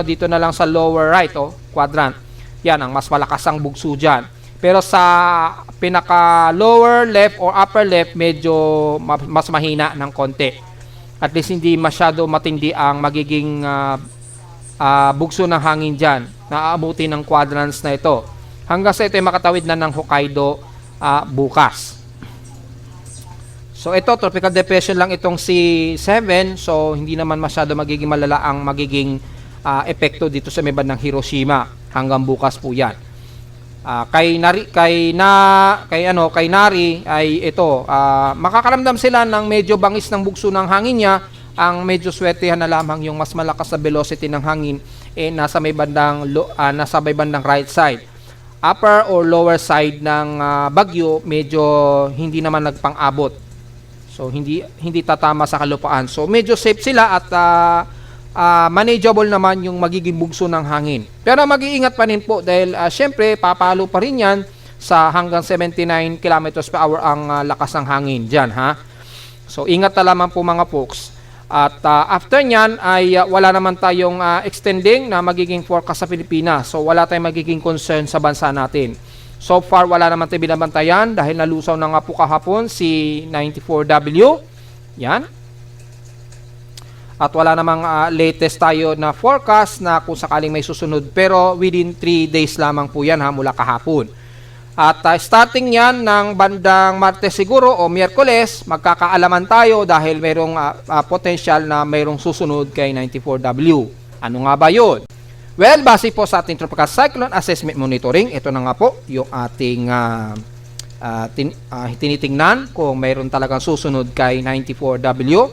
S1: dito na lang sa lower right, quadrant. Yan, ang mas malakas ang bugso dyan. Pero sa pinaka lower left or upper left, medyo mas mahina ng konti. At least hindi masyado matindi ang magiging bugso ng hangin dyan na aabuti ng quadrants na ito. Hanggang sa ito ay makatawid na ng Hokkaido bukas. So ito, tropical depression lang itong si 7. So hindi naman masyado magiging malala ang magiging epekto dito sa may bandang Hiroshima. Hanggang bukas po yan. Kay Nari ay ito, makakaramdam sila ng medyo bangis ng bugso ng hangin niya. Ang medyo swertehan na lamang yung mas malakas na velocity ng hangin nasa may bandang right side. Upper or lower side ng bagyo medyo hindi naman nagpang-abot. So hindi tatama sa kalupaan. So medyo safe sila at manageable naman yung magiging bugso ng hangin. Pero mag-iingat pa rin po dahil syempre papalo pa rin yan sa hanggang 79 km per hour ang lakas ng hangin dyan, ha. So ingat na lamang po mga folks. At after nyan ay wala naman tayong extending na magiging forecast sa Pilipinas. So wala tayong magiging concern sa bansa natin. So far wala naman tayong binabantayan dahil nalusaw na nga po kahapon si 94W. Yan. At wala namang latest tayo na forecast na kung sakaling may susunod. Pero within 3 days lamang po yan mula kahapon. At starting yan ng bandang Martes siguro o Miyerkules, magkakaalaman tayo dahil mayroong potential na mayroong susunod kay 94W. Ano nga ba yun? Well, base po sa ating Tropical Cyclone Assessment Monitoring, ito na nga po yung ating tinitingnan kung mayroon talagang susunod kay 94W.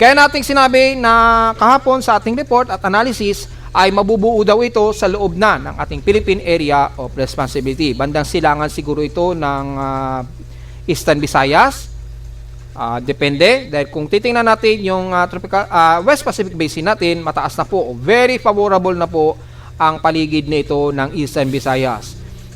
S1: Kaya nating sinabi na kahapon sa ating report at analysis ay mabubuo daw ito sa loob na ng ating Philippine Area of Responsibility. Bandang silangan siguro ito ng Eastern Visayas. Depende. Dahil kung titingnan natin yung West Pacific Basin natin, mataas na po. Very favorable na po ang paligid nito ng Eastern Visayas.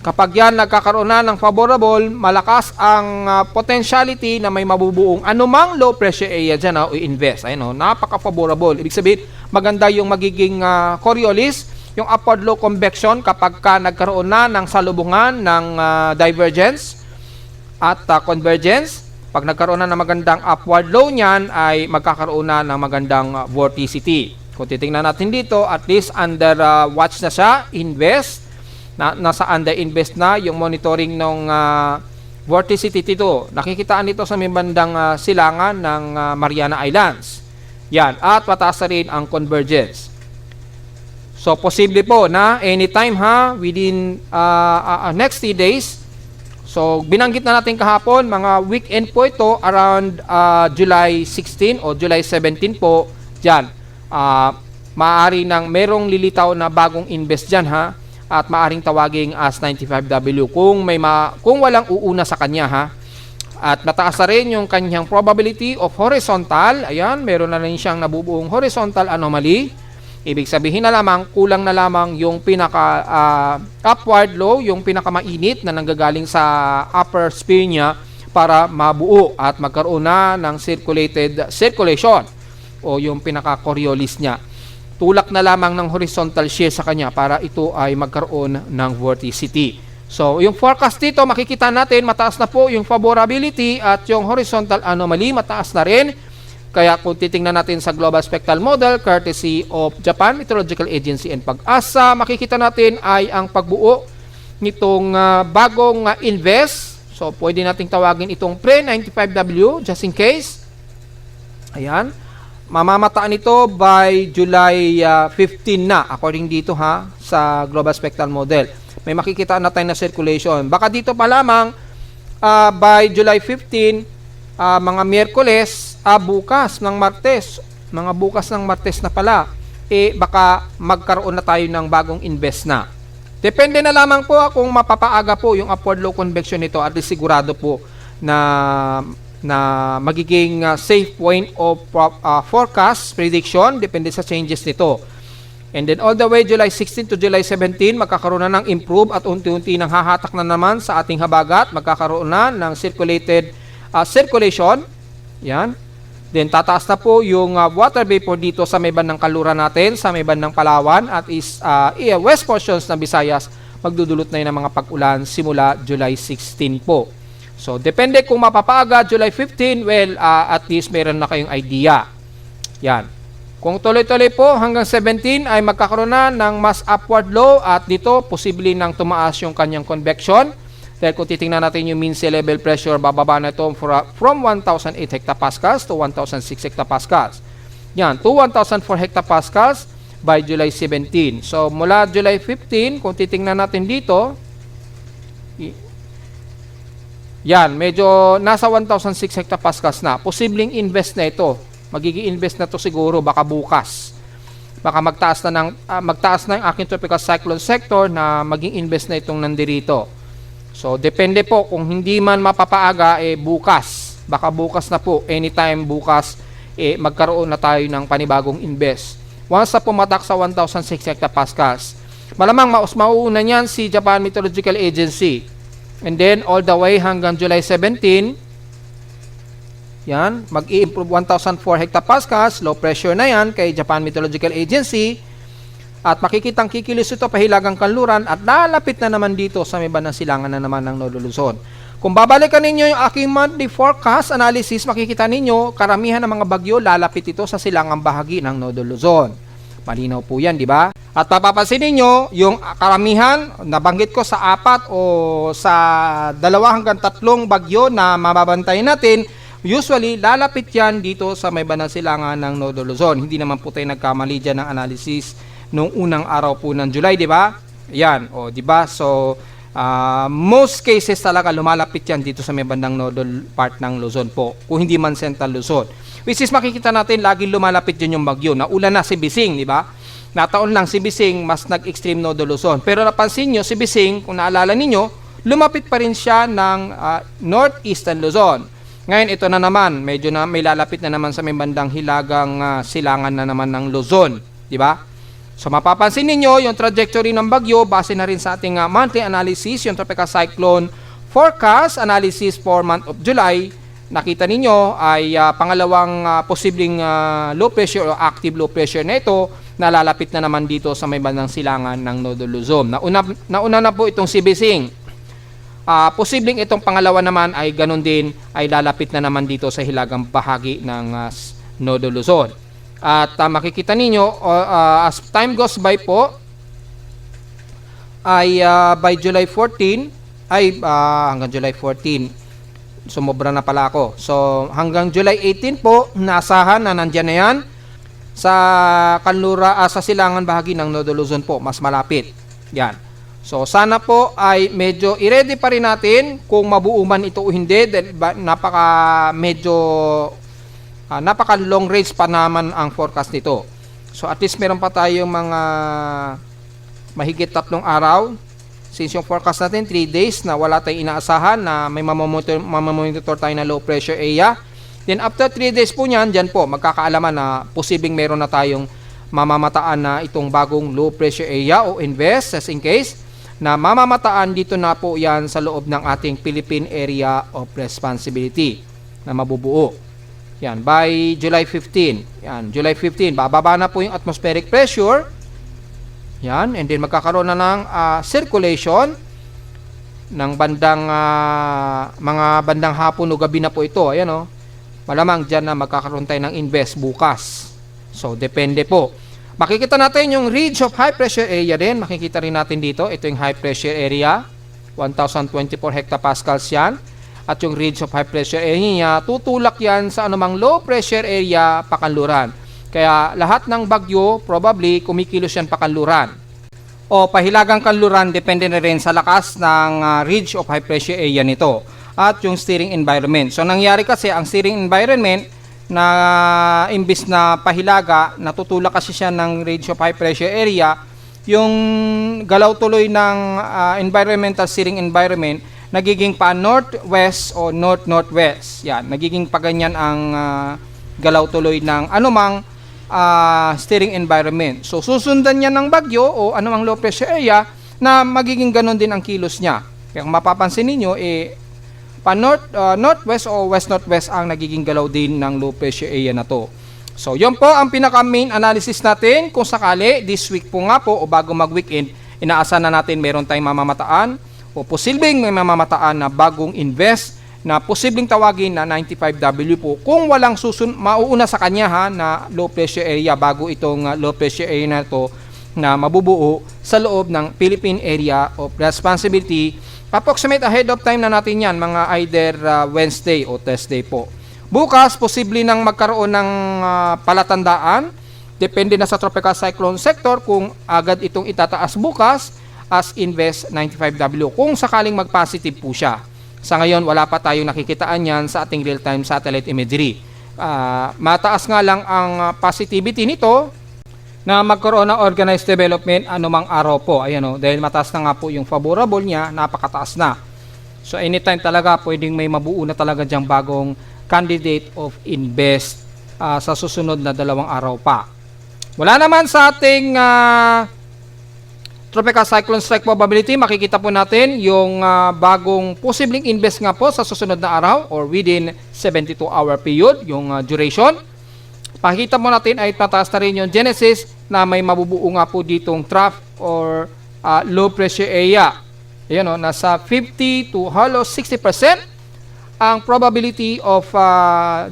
S1: Kapag yan nagkakaroon na ng favorable, malakas ang potentiality na may mabubuong anumang low pressure area dyan o invest. Ayun, napaka-favorable. Ibig sabihin, maganda yung magiging Coriolis, yung upward low convection kapag ka nagkaroon na ng salubungan ng divergence at convergence. Pag nagkaroon na ng magandang upward low niyan, ay magkakaroon na ng magandang vorticity. Kung titingnan natin dito, at least under watch na siya, invest. Nasa under invest na yung monitoring ng vorticity dito. Nakikitaan nito sa may bandang silangan ng Mariana Islands. Yan. At mataas na rin ang convergence. So, posible po na anytime within next 3 days. So, binanggit na natin kahapon, mga weekend po ito around July 16 o July 17 po. Diyan. Maaari nang merong lilitaw na bagong invest dyan at maaring tawaging as 95W kung walang uuna sa kanya At mataas na rin yung kanyang probability of horizontal. Ayan, meron na rin siyang nabubuong horizontal anomaly. Ibig sabihin na lamang, kulang na lamang yung pinaka upward low, yung pinakamainit na nanggagaling sa upper sphere niya para mabuo at magkaroon na ng circulation o yung pinaka Coriolis niya. Tulak na lamang ng horizontal shear sa kanya para ito ay magkaroon ng vorticity. So, yung forecast dito, makikita natin, mataas na po yung favorability at yung horizontal anomaly, mataas na rin. Kaya kung titingnan natin sa Global Spectral Model, courtesy of Japan Meteorological Agency and Pag-asa, makikita natin ay ang pagbuo nitong bagong invest. So, pwede nating tawagin itong pre-95W, just in case. Ayan. Mamamataan ito by July 15 na, according dito sa Global Spectral Model. May makikita na tayo na circulation. Baka dito pa lamang by July 15, mga Miyerkules, bukas ng Martes, mga bukas ng Martes na pala, baka magkaroon na tayo ng bagong invest na. Depende na lamang po kung mapapaaga po yung upward low convection nito at sigurado po na magiging safe point of forecast prediction, depende sa changes nito. And then all the way July 16 to July 17, magkakaroon na ng improve at unti-unti nang hahatak na naman sa ating habagat, magkakaroon na ng circulation. Yan. Then tataas na po yung water vapor dito sa may bandang kaluran natin, sa may bandang Palawan at west portions ng Visayas, magdudulot na yun ng mga pag-ulan simula July 16 po. So, depende kung mapapaaga July 15, well, at least meron na kayong idea. Yan. Kung tuloy-tuloy po hanggang 17 ay magkakaroon na ng mas upward low at dito posible nang tumaas yung kanyang convection. Dahil kung titingnan natin yung mean sea level pressure, bababa na ito from 1,008 hectopascals to 1,006 hectopascals. Yan, to 1,004 hectopascals by July 17. So, mula July 15, kung titingnan natin dito, yan, medyo nasa 1,006 hectopascals na. Posibleng invest na ito. Magiging invest na to siguro baka bukas. Baka magtaas na yung aking tropical cyclone sector na maging invest na itong nandirito. So, depende po kung hindi man mapapaaga, bukas. Baka bukas na po, anytime bukas, magkaroon na tayo ng panibagong invest. Once na pumatak sa 1,006 hectopascals, malamang mauuna niyan si Japan Meteorological Agency. And then, all the way hanggang July 17, yan, mag-i-improve 1,004 hectopascals, low pressure na yan kay Japan Meteorological Agency. At makikitang kikilos ito pahilagang kanluran at lalapit na naman dito sa may bandang silangan na naman ng Nodo Luzon. Kung babalikan ninyo yung aking monthly forecast analysis, makikita ninyo karamihan ng mga bagyo lalapit ito sa silangang bahagi ng Nodo Luzon. Malinaw po yan, di ba? At papapansin ninyo, yung karamihan, nabanggit ko sa 4 o sa 2 hanggang 3 bagyo na mababantayan natin, usually lalapit yan dito sa may bandang silangan ng Nodo Luzon. Hindi naman po tayo nagkamali dyan ng analysis nung unang araw po ng July, di ba? Yan, o di ba? So, most cases talaga lumalapit yan dito sa may bandang nodal part ng Luzon po, kung hindi man Central Luzon. Which is makikita natin laging lumalapit dyan yung bagyo. Naulan na si Bising, di ba? Nataon lang si Bising, mas nag-extreme nodal Luzon. Pero napansin nyo, si Bising, kung naalala ninyo, lumapit pa rin siya ng northeastern Luzon. Ngayon, ito na naman, medyo na may lalapit na naman sa may bandang hilagang silangan na naman ng Luzon, di ba? So mapapansin ninyo yung trajectory ng bagyo base na rin sa ating monthly analysis, yung tropical cyclone forecast analysis for month of July. Nakita ninyo ay pangalawang posibleng low pressure o active low pressure na ito na lalapit na naman dito sa may bandang silangan ng Nodo Luzon. Nauna na po itong si Bising. Posibleng itong pangalawa naman ay ganun din, ay lalapit na naman dito sa hilagang bahagi ng Nodo Luzon. At makikita ninyo, as time goes by po, ay by July 14, hanggang July 14, sumobra na pala ako. So, hanggang July 18 po, naasahan na nandyan na yan sa sa silangan bahagi ng Nodo Luzon po, mas malapit. Yan. So, sana po ay medyo i-ready pa rin natin kung mabuo man ito o hindi, dahil napaka long range pa naman ang forecast nito. So at least meron pa tayong mga mahigit 3 araw since yung forecast natin 3 days na wala tayong inaasahan na may mamamonitor tayo na low pressure area. Then after 3 days po niyan, dyan po magkakaalaman na posibleng meron na tayong mamamataan na itong bagong low pressure area o invest as in case na mamamataan dito na po yan sa loob ng ating Philippine Area of Responsibility na mabubuo. Yan, by July 15. Yan, July 15, bababa na po yung atmospheric pressure. Yan, and then magkakaroon na ng circulation ng bandang mga bandang hapon o gabi na po ito. Ayan o. Malamang dyan na magkakaroon tayo ng invest bukas. So, depende po. Makikita natin yung ridge of high pressure area din. Makikita rin natin dito. Ito yung high pressure area. 1024 hectopascals yan. At yung ridge of high pressure area, tutulak yan sa anumang low pressure area pakanluran. Kaya lahat ng bagyo, probably kumikilos yan pakanluran. O pahilagang kanluran, depende na rin sa lakas ng ridge of high pressure area nito. At yung steering environment. So nangyari kasi ang steering environment na imbis na pahilaga, natutulak kasi siya ng ridge of high pressure area, yung galaw tuloy ng environmental steering environment, nagiging pa northwest o north-northwest. Yan, nagiging pa ganyan ang galaw tuloy ng anumang steering environment. So, susundan niya ng bagyo o anumang low pressure area na magiging ganon din ang kilos niya. Kaya kung mapapansin ninyo, pa northwest o west-northwest ang nagiging galaw din ng low pressure area na to. So, yun po ang pinaka-main analysis natin. Kung sakali, this week po nga po o bago mag-weekend, inaasahan na natin meron tayong mamamataan o posibleng may mamamataan na bagong invest na posibleng tawagin na 95W po kung walang mauuna sa kanya na low pressure area bago itong low pressure area na to na mabubuo sa loob ng Philippine Area of Responsibility. Approximate ahead of time na natin yan, mga either Wednesday o Thursday po. Bukas, posible nang magkaroon ng palatandaan. Depende na sa tropical cyclone sector kung agad itong itataas bukas as invest 95W kung sakaling mag-positive po siya. Sa ngayon, wala pa tayong nakikitaan yan sa ating real-time satellite imagery. Mataas nga lang ang positivity nito na magkaroon ng organized development anumang araw po. Ayan o, dahil mataas na nga po yung favorable niya, napakataas na. So anytime talaga, pwedeng may mabuo na talaga dyang bagong candidate of invest sa susunod na 2 araw pa. Wala naman sa ating tropical cyclone strike probability, makikita po natin yung bagong posibleng invest nga po sa susunod na araw or within 72-hour period, yung duration. Pakita mo natin ay pataas na rin yung genesis na may mabubuo nga po ditong trough or low pressure area. Ayan o, nasa 50 to halos 60% ang probability of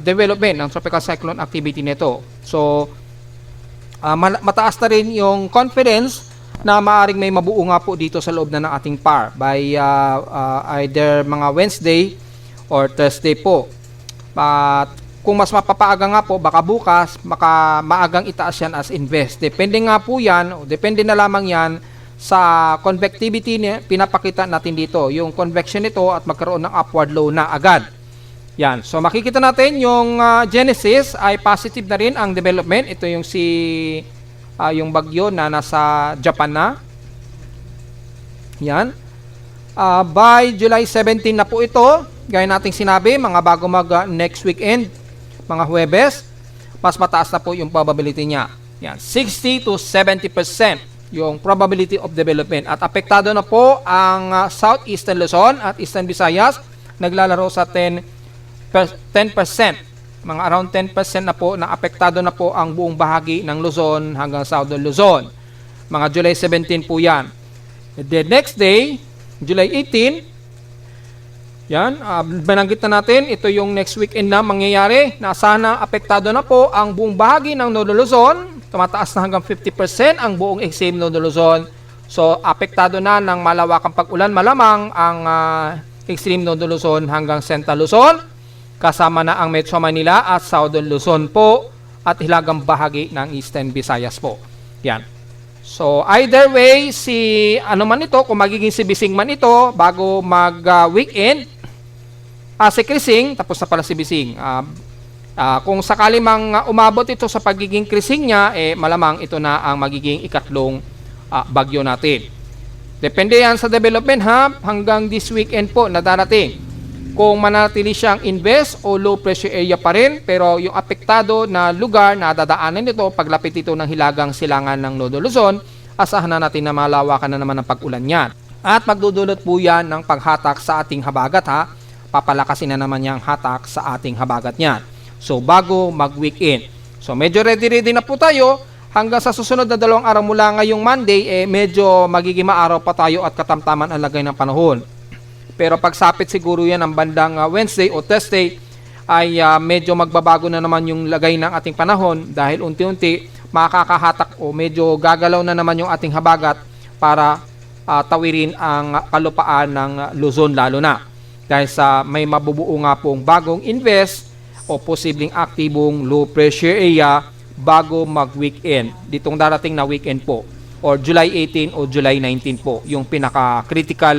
S1: development ng tropical cyclone activity nito. So, mataas na rin yung confidence na maaring may mabuo nga po dito sa loob na ng ating PAR by either mga Wednesday or Thursday po. At kung mas mapapaaga nga po, baka bukas, baka maagang itaas yan as invest. Depende nga po yan, o depende na lamang yan sa convectivity na pinapakita natin dito. Yung convection nito at magkaroon ng upward low na agad. Yan. So makikita natin yung genesis ay positive na rin ang development. Ito yung yung bagyo na nasa Japan na. Yan. By July 17 na po ito. Gaya nating sinabi, mga bago mag next weekend, mga Huwebes, mas mataas na po yung probability niya. Yan, 60 to 70% yung probability of development. At apektado na po ang Southeastern Luzon at Eastern Visayas. Naglalaro sa 10%. Mga around 10% na po na apektado na po ang buong bahagi ng Luzon hanggang Southern Luzon. Mga July 17 po yan. The next day, July 18, yan, bananggit na natin, ito yung next weekend na mangyayari na sana apektado na po ang buong bahagi ng Northern Luzon. Tumataas na hanggang 50% ang buong extreme Northern Luzon. So, apektado na ng malawakang pag-ulan malamang ang extreme Northern Luzon hanggang Central Luzon. Kasama na ang Metro Manila at Southern Luzon po at hilagang bahagi ng Eastern Visayas po. Yan. So, either way, ano man ito, kung magiging si Bising man ito, bago mag-weekend, si Krising, tapos na pala si Bising. Kung sakali mang umabot ito sa pagiging krising niya, malamang ito na ang magiging ikatlong bagyo natin. Depende yan sa development hanggang this weekend po na darating. Kung manatili siyang invest o low pressure area pa rin, pero yung apektado na lugar na dadaanan nito paglapit ito ng hilagang silangan ng Northern Luzon, asahan na natin na malawakan na naman ang pag-ulan niyan. At magdudulot po yan ng paghatak sa ating habagat papalakasin na naman niyang hatak sa ating habagat niyan. So, bago mag-weekend. So, medyo ready na po tayo. Hanggang sa susunod na 2 araw mula ngayong Monday, medyo magiging maaraw pa tayo at katamtaman ang lagay ng panahon. Pero pagsapit siguro yan ang bandang Wednesday o Thursday, ay medyo magbabago na naman yung lagay ng ating panahon dahil unti-unti makakahatak o medyo gagalaw na naman yung ating habagat para tawirin ang kalupaan ng Luzon lalo na. Dahil sa may mabubuo nga pong bagong invest o posibleng aktibong low pressure area bago mag-weekend. Ditong darating na weekend po or July 18 o July 19 po yung pinaka-critical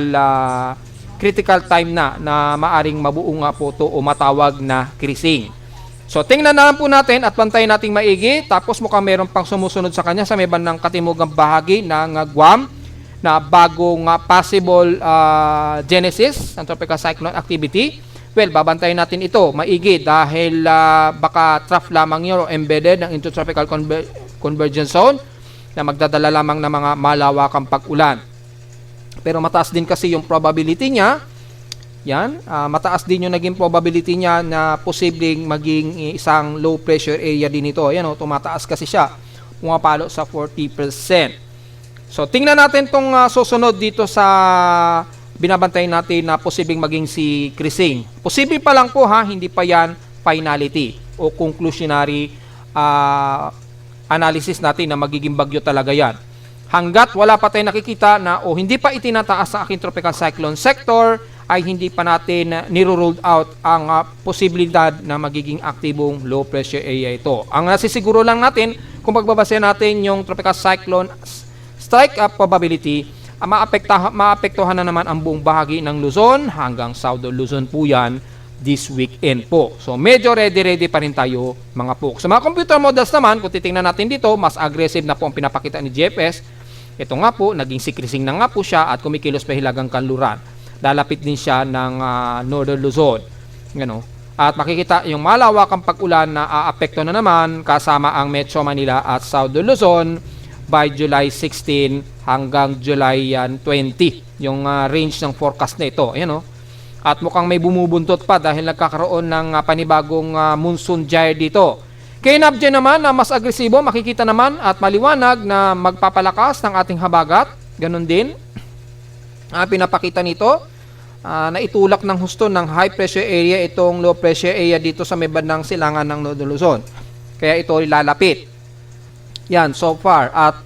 S1: time na maaring mabuo nga po to o matawag na krising. So tingnan na lang po natin at pantayin nating maigi. Tapos mukhang meron pang sumusunod sa kanya sa may bandang katimugang bahagi ng Guam na bagong possible genesis ng tropical cyclone activity. Well, babantayin natin ito maigi dahil baka trough lamang yun o embedded ng intertropical convergence zone na magdadala lamang ng mga malawakang pag-ulan. Pero mataas din kasi yung probability niya. Yan, mataas din yung naging probability niya na posibleng maging isang low pressure area din ito. Ayan, tumataas kasi siya. Pumapalo sa 40%. So, tingnan natin itong susunod dito sa binabantayan natin na posibleng maging si Krising. Posible pa lang po hindi pa yan finality o conclusionary analysis natin na magiging bagyo talaga yan. Hanggat wala pa tayong nakikita na hindi pa itinataas sa aking tropical cyclone sector, ay hindi pa natin niro-ruled out ang posibilidad na magiging aktibong low pressure area ito. Ang nasisiguro lang natin kung pagbabase natin yung tropical cyclone strike probability, maapektuhan na naman ang buong bahagi ng Luzon hanggang Southern Luzon po yan this weekend po. So medyo ready pa rin tayo mga po. Sa mga computer models naman, kung titingnan natin dito, mas aggressive na po ang pinapakita ni GFS. Ito nga po, naging sikrising na nga po siya at kumikilos pa hilagang kanluran. Lalapit din siya ng Northern Luzon. At makikita yung malawakang pag-ulan na aapekto na naman kasama ang Metro Manila at Southern Luzon by July 16 hanggang July 20, yung range ng forecast na ito. Ayan, at mukhang may bumubuntot pa dahil nagkakaroon ng panibagong monsoon gyre dito. Kay Nabje naman na mas agresibo, makikita naman at maliwanag na magpapalakas ng ating habagat. Ganon din. Pinapakita nito na itulak ng husto ng high pressure area itong low pressure area dito sa may bandang silangan ng Northern Luzon. Kaya ito lalapit. Yan, so far. At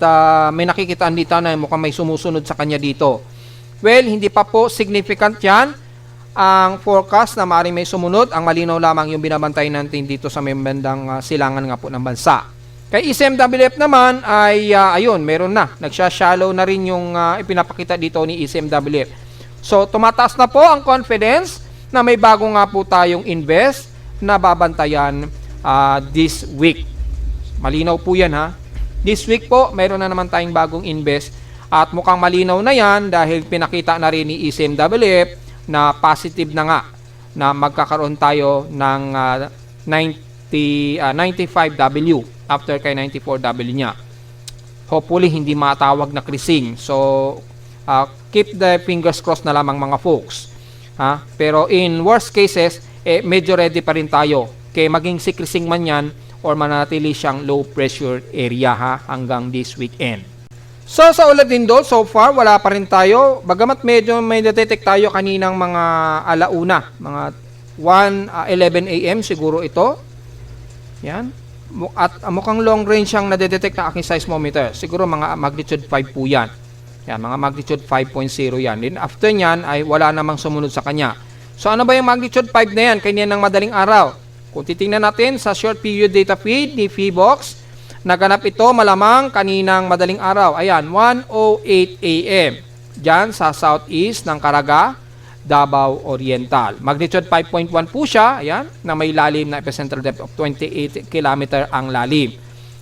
S1: may nakikitaan dito na mukhang may sumusunod sa kanya dito. Well, hindi pa po significant yan ang forecast na maaaring may sumunod. Ang malinaw lamang yung binabantay natin dito sa may bandang silangan nga po ng bansa. Kay ECMWF naman ay ayun, meron na. Nagsha-shallow na rin yung ipinapakita dito ni ECMWF. So, tumataas na po ang confidence na may bago nga po tayong invest na babantayan this week. Malinaw po yan This week po, mayroon na naman tayong bagong invest at mukhang malinaw na yan dahil pinakita na rin ni ECMWF na positive na nga na magkakaroon tayo ng 95W after kay 94W niya. Hopefully, hindi matawag na crising. So, keep the fingers crossed na lamang mga folks. Pero in worst cases, medyo ready pa rin tayo. Kaya maging si crising man yan or manatili siyang low pressure area hanggang this weekend. So, sa ulad lindol, so far, wala pa rin tayo. Bagamat medyo may detect tayo kaninang mga alauna, mga 1:11 a.m. siguro ito. Yan. At mukhang long range siyang nadedetect na aking seismometer. Siguro mga magnitude 5 po yan. Yan, mga magnitude 5.0 yan. Then after nyan ay wala namang sumunod sa kanya. So ano ba yung magnitude 5 na yan? Kanya ng madaling araw. Kung titingnan natin sa short period data feed ni PHIVOLCS, naganap ito malamang kaninang madaling araw. Ayan, 1:08 a.m. Diyan sa southeast ng Caraga, Davao Oriental. Magnitude 5.1 po siya, ayan, na may lalim na epicentral depth of 28 km ang lalim.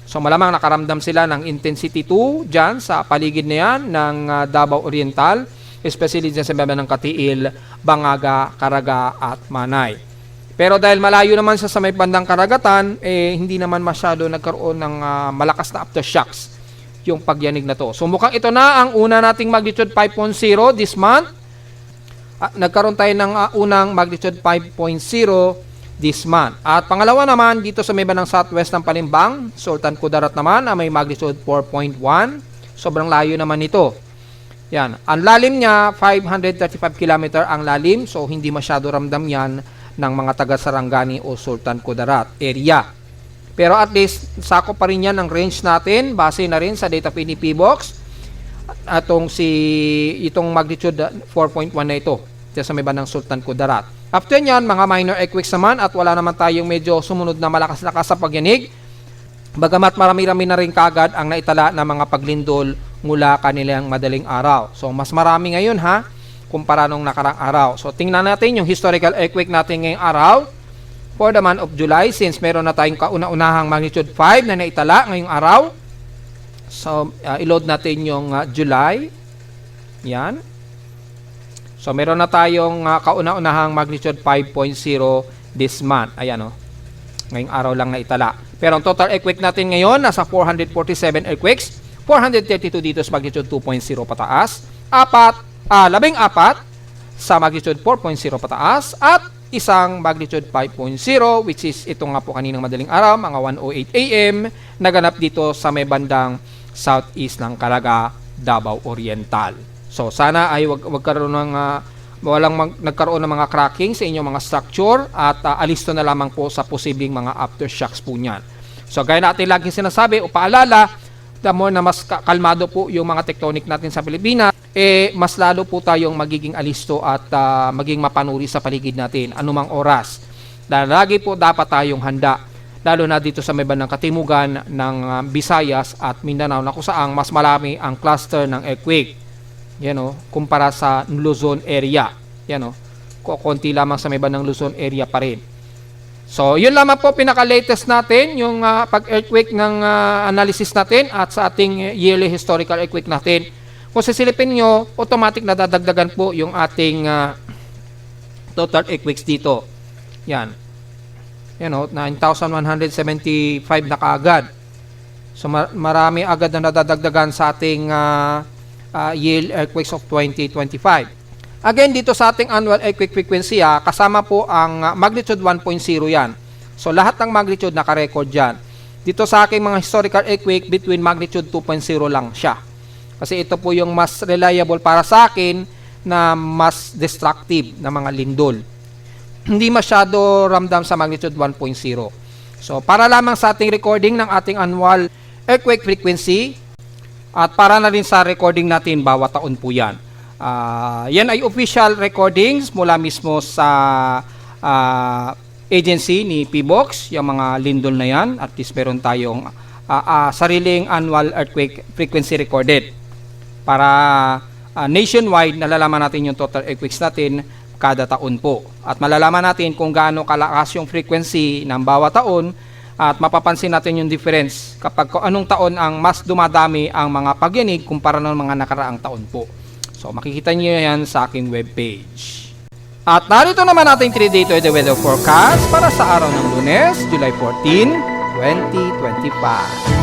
S1: So malamang nakaramdam sila ng intensity 2 dyan sa paligid na yan ng Davao Oriental, especially dyan sa baba ng Katiil, Bangaga, Caraga at Manay. Pero dahil malayo naman siya sa may bandang karagatan, hindi naman masyado nagkaroon ng malakas na aftershocks yung pagyanig na to. So mukhang ito na ang una nating magnitude 5.0 this month. Nagkaroon tayo ng unang magnitude 5.0 this month. At pangalawa naman, dito sa may bandang southwest ng Palimbang, Sultan Kudarat naman, may magnitude 4.1. Sobrang layo naman ito. Yan. Ang lalim niya, 535 km ang lalim. So, hindi masyado ramdam yan ng mga taga Sarangani o Sultan Kudarat area. Pero at least, sako pa rin yan ang range natin. Base na rin sa data feed ni PHIVOLCS. Itong magnitude 4.1 na ito sa may bandang Sultan Kudarat. After nyan, mga minor earthquakes naman at wala naman tayong medyo sumunod na malakas-lakas sa pagyanig. Bagamat marami-rami na rin kagad ang naitala na mga paglindol mula kanilang madaling araw. So, mas marami ngayon kumpara nung nakarang araw. So, tingnan natin yung historical earthquake natin ngayong araw for the month of July since meron na tayong kauna-unahang magnitude 5 na naitala ngayong araw. So, i-load natin yung July. Yan. So, meron na tayong kauna-unahang magnitude 5.0 this month. Ayan, ngayong araw lang na itala. Pero ang total earthquake natin ngayon, nasa 447 earthquakes. 432 dito sa magnitude 2.0 pataas. 14 sa magnitude 4.0 pataas. At isang magnitude 5.0, which is ito nga po kaninang madaling araw, mga 1:08 a.m. naganap dito sa may bandang southeast ng Caraga, Davao Oriental. So sana ay wag karoon ng nagkaroon ng mga cracking sa inyong mga structure at alisto na lamang po sa posibleng mga aftershocks po niyan. So gaya natin laging sinasabi o paalala, the more na mas kalmado po yung mga tectonic natin sa Pilipinas, mas lalo po tayong magiging alisto at maging mapanuri sa paligid natin anumang oras. Dahil lagi po dapat tayong handa, lalo na dito sa may bandang katimugan ng Visayas at Mindanao na kung saan mas marami ang cluster ng earthquake. Yan kumpara sa Luzon area. Yan konti lamang sa may bandang Luzon area pa rin. So, yun lamang po pinaka-latest natin, yung pag-earthquake ng analysis natin at sa ating yearly historical earthquake natin. Kung sisilipin nyo, automatic na dadagdagan po yung ating total earthquakes dito. Yan. 9,175 na kaagad. So, marami agad na nadadagdagan sa ating yearly earthquakes of 2025. Again, dito sa ating annual earthquake frequency, kasama po ang magnitude 1.0 yan. So, lahat ng magnitude naka-record dyan. Dito sa aking mga historical earthquake, between magnitude 2.0 lang siya. Kasi ito po yung mas reliable para sa akin na mas destructive na mga lindol. Hindi masyado ramdam sa magnitude 1.0. So, para lamang sa ating recording ng ating annual earthquake frequency at para na rin sa recording natin bawat taon po yan. Yan ay official recordings mula mismo sa agency ni PHIVOLCS, yung mga lindol na yan. At least meron tayong sariling annual earthquake frequency recorded. Para nationwide, nalalaman natin yung total earthquakes natin kada taon po. At malalaman natin kung gaano kalakas yung frequency ng bawat taon at mapapansin natin yung difference kapag anong taon ang mas dumadami ang mga pagyanig kumpara ng mga nakaraang taon po. So, makikita niyo yan sa aking webpage. At narito naman ating 3-day weather forecast para sa araw ng Lunes, July 14, 2025.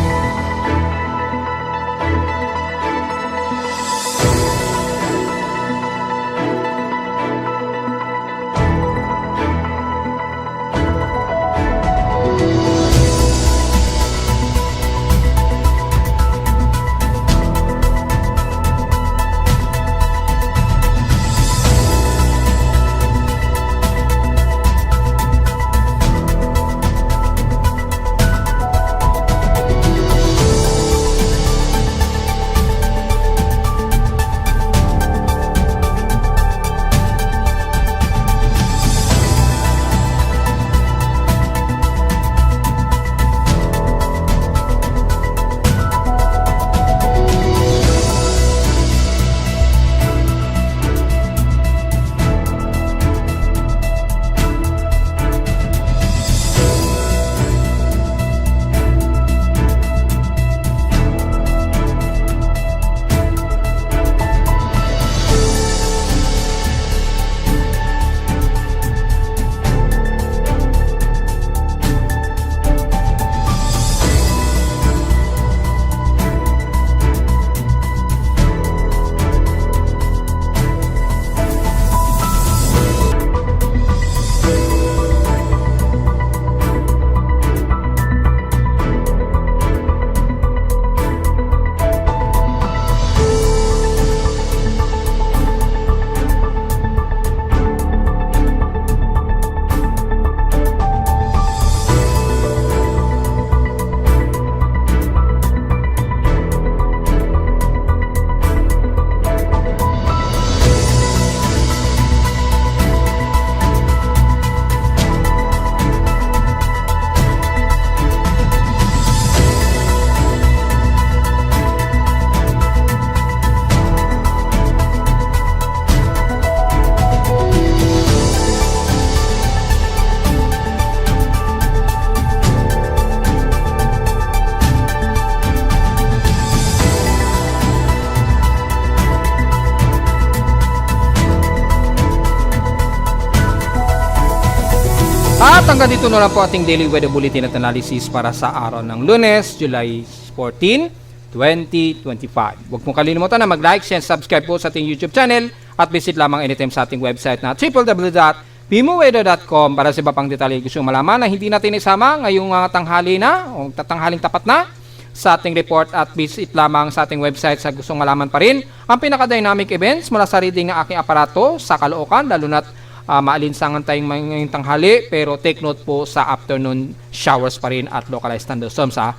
S1: At hanggang dito na lang po ating daily weather bulletin at analysis para sa araw ng Lunes, July 14, 2025. Huwag pong kalimutan na mag-like, share, subscribe po sa ating YouTube channel at visit lamang anytime sa ating website na www.bimoweather.com para sa iba pang detalye gusto malaman na hindi natin isama ngayong tanghali na o tatanghaling tapat na sa ating report at visit lamang sa ating website sa gustong malaman pa rin ang pinaka-dynamic events mula sa reading ng aking aparato sa Caloocan, lalo na't maalinsangan tayong ngayong tanghali, pero take note po sa afternoon showers pa rin at localized thunderstorms ha.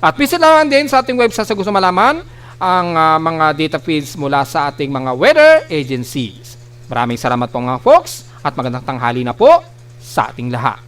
S1: At visit lang din sa ating website sa gusto malaman ang mga data feeds mula sa ating mga weather agencies. Maraming salamat po mga folks at magandang tanghali na po sa ating lahat.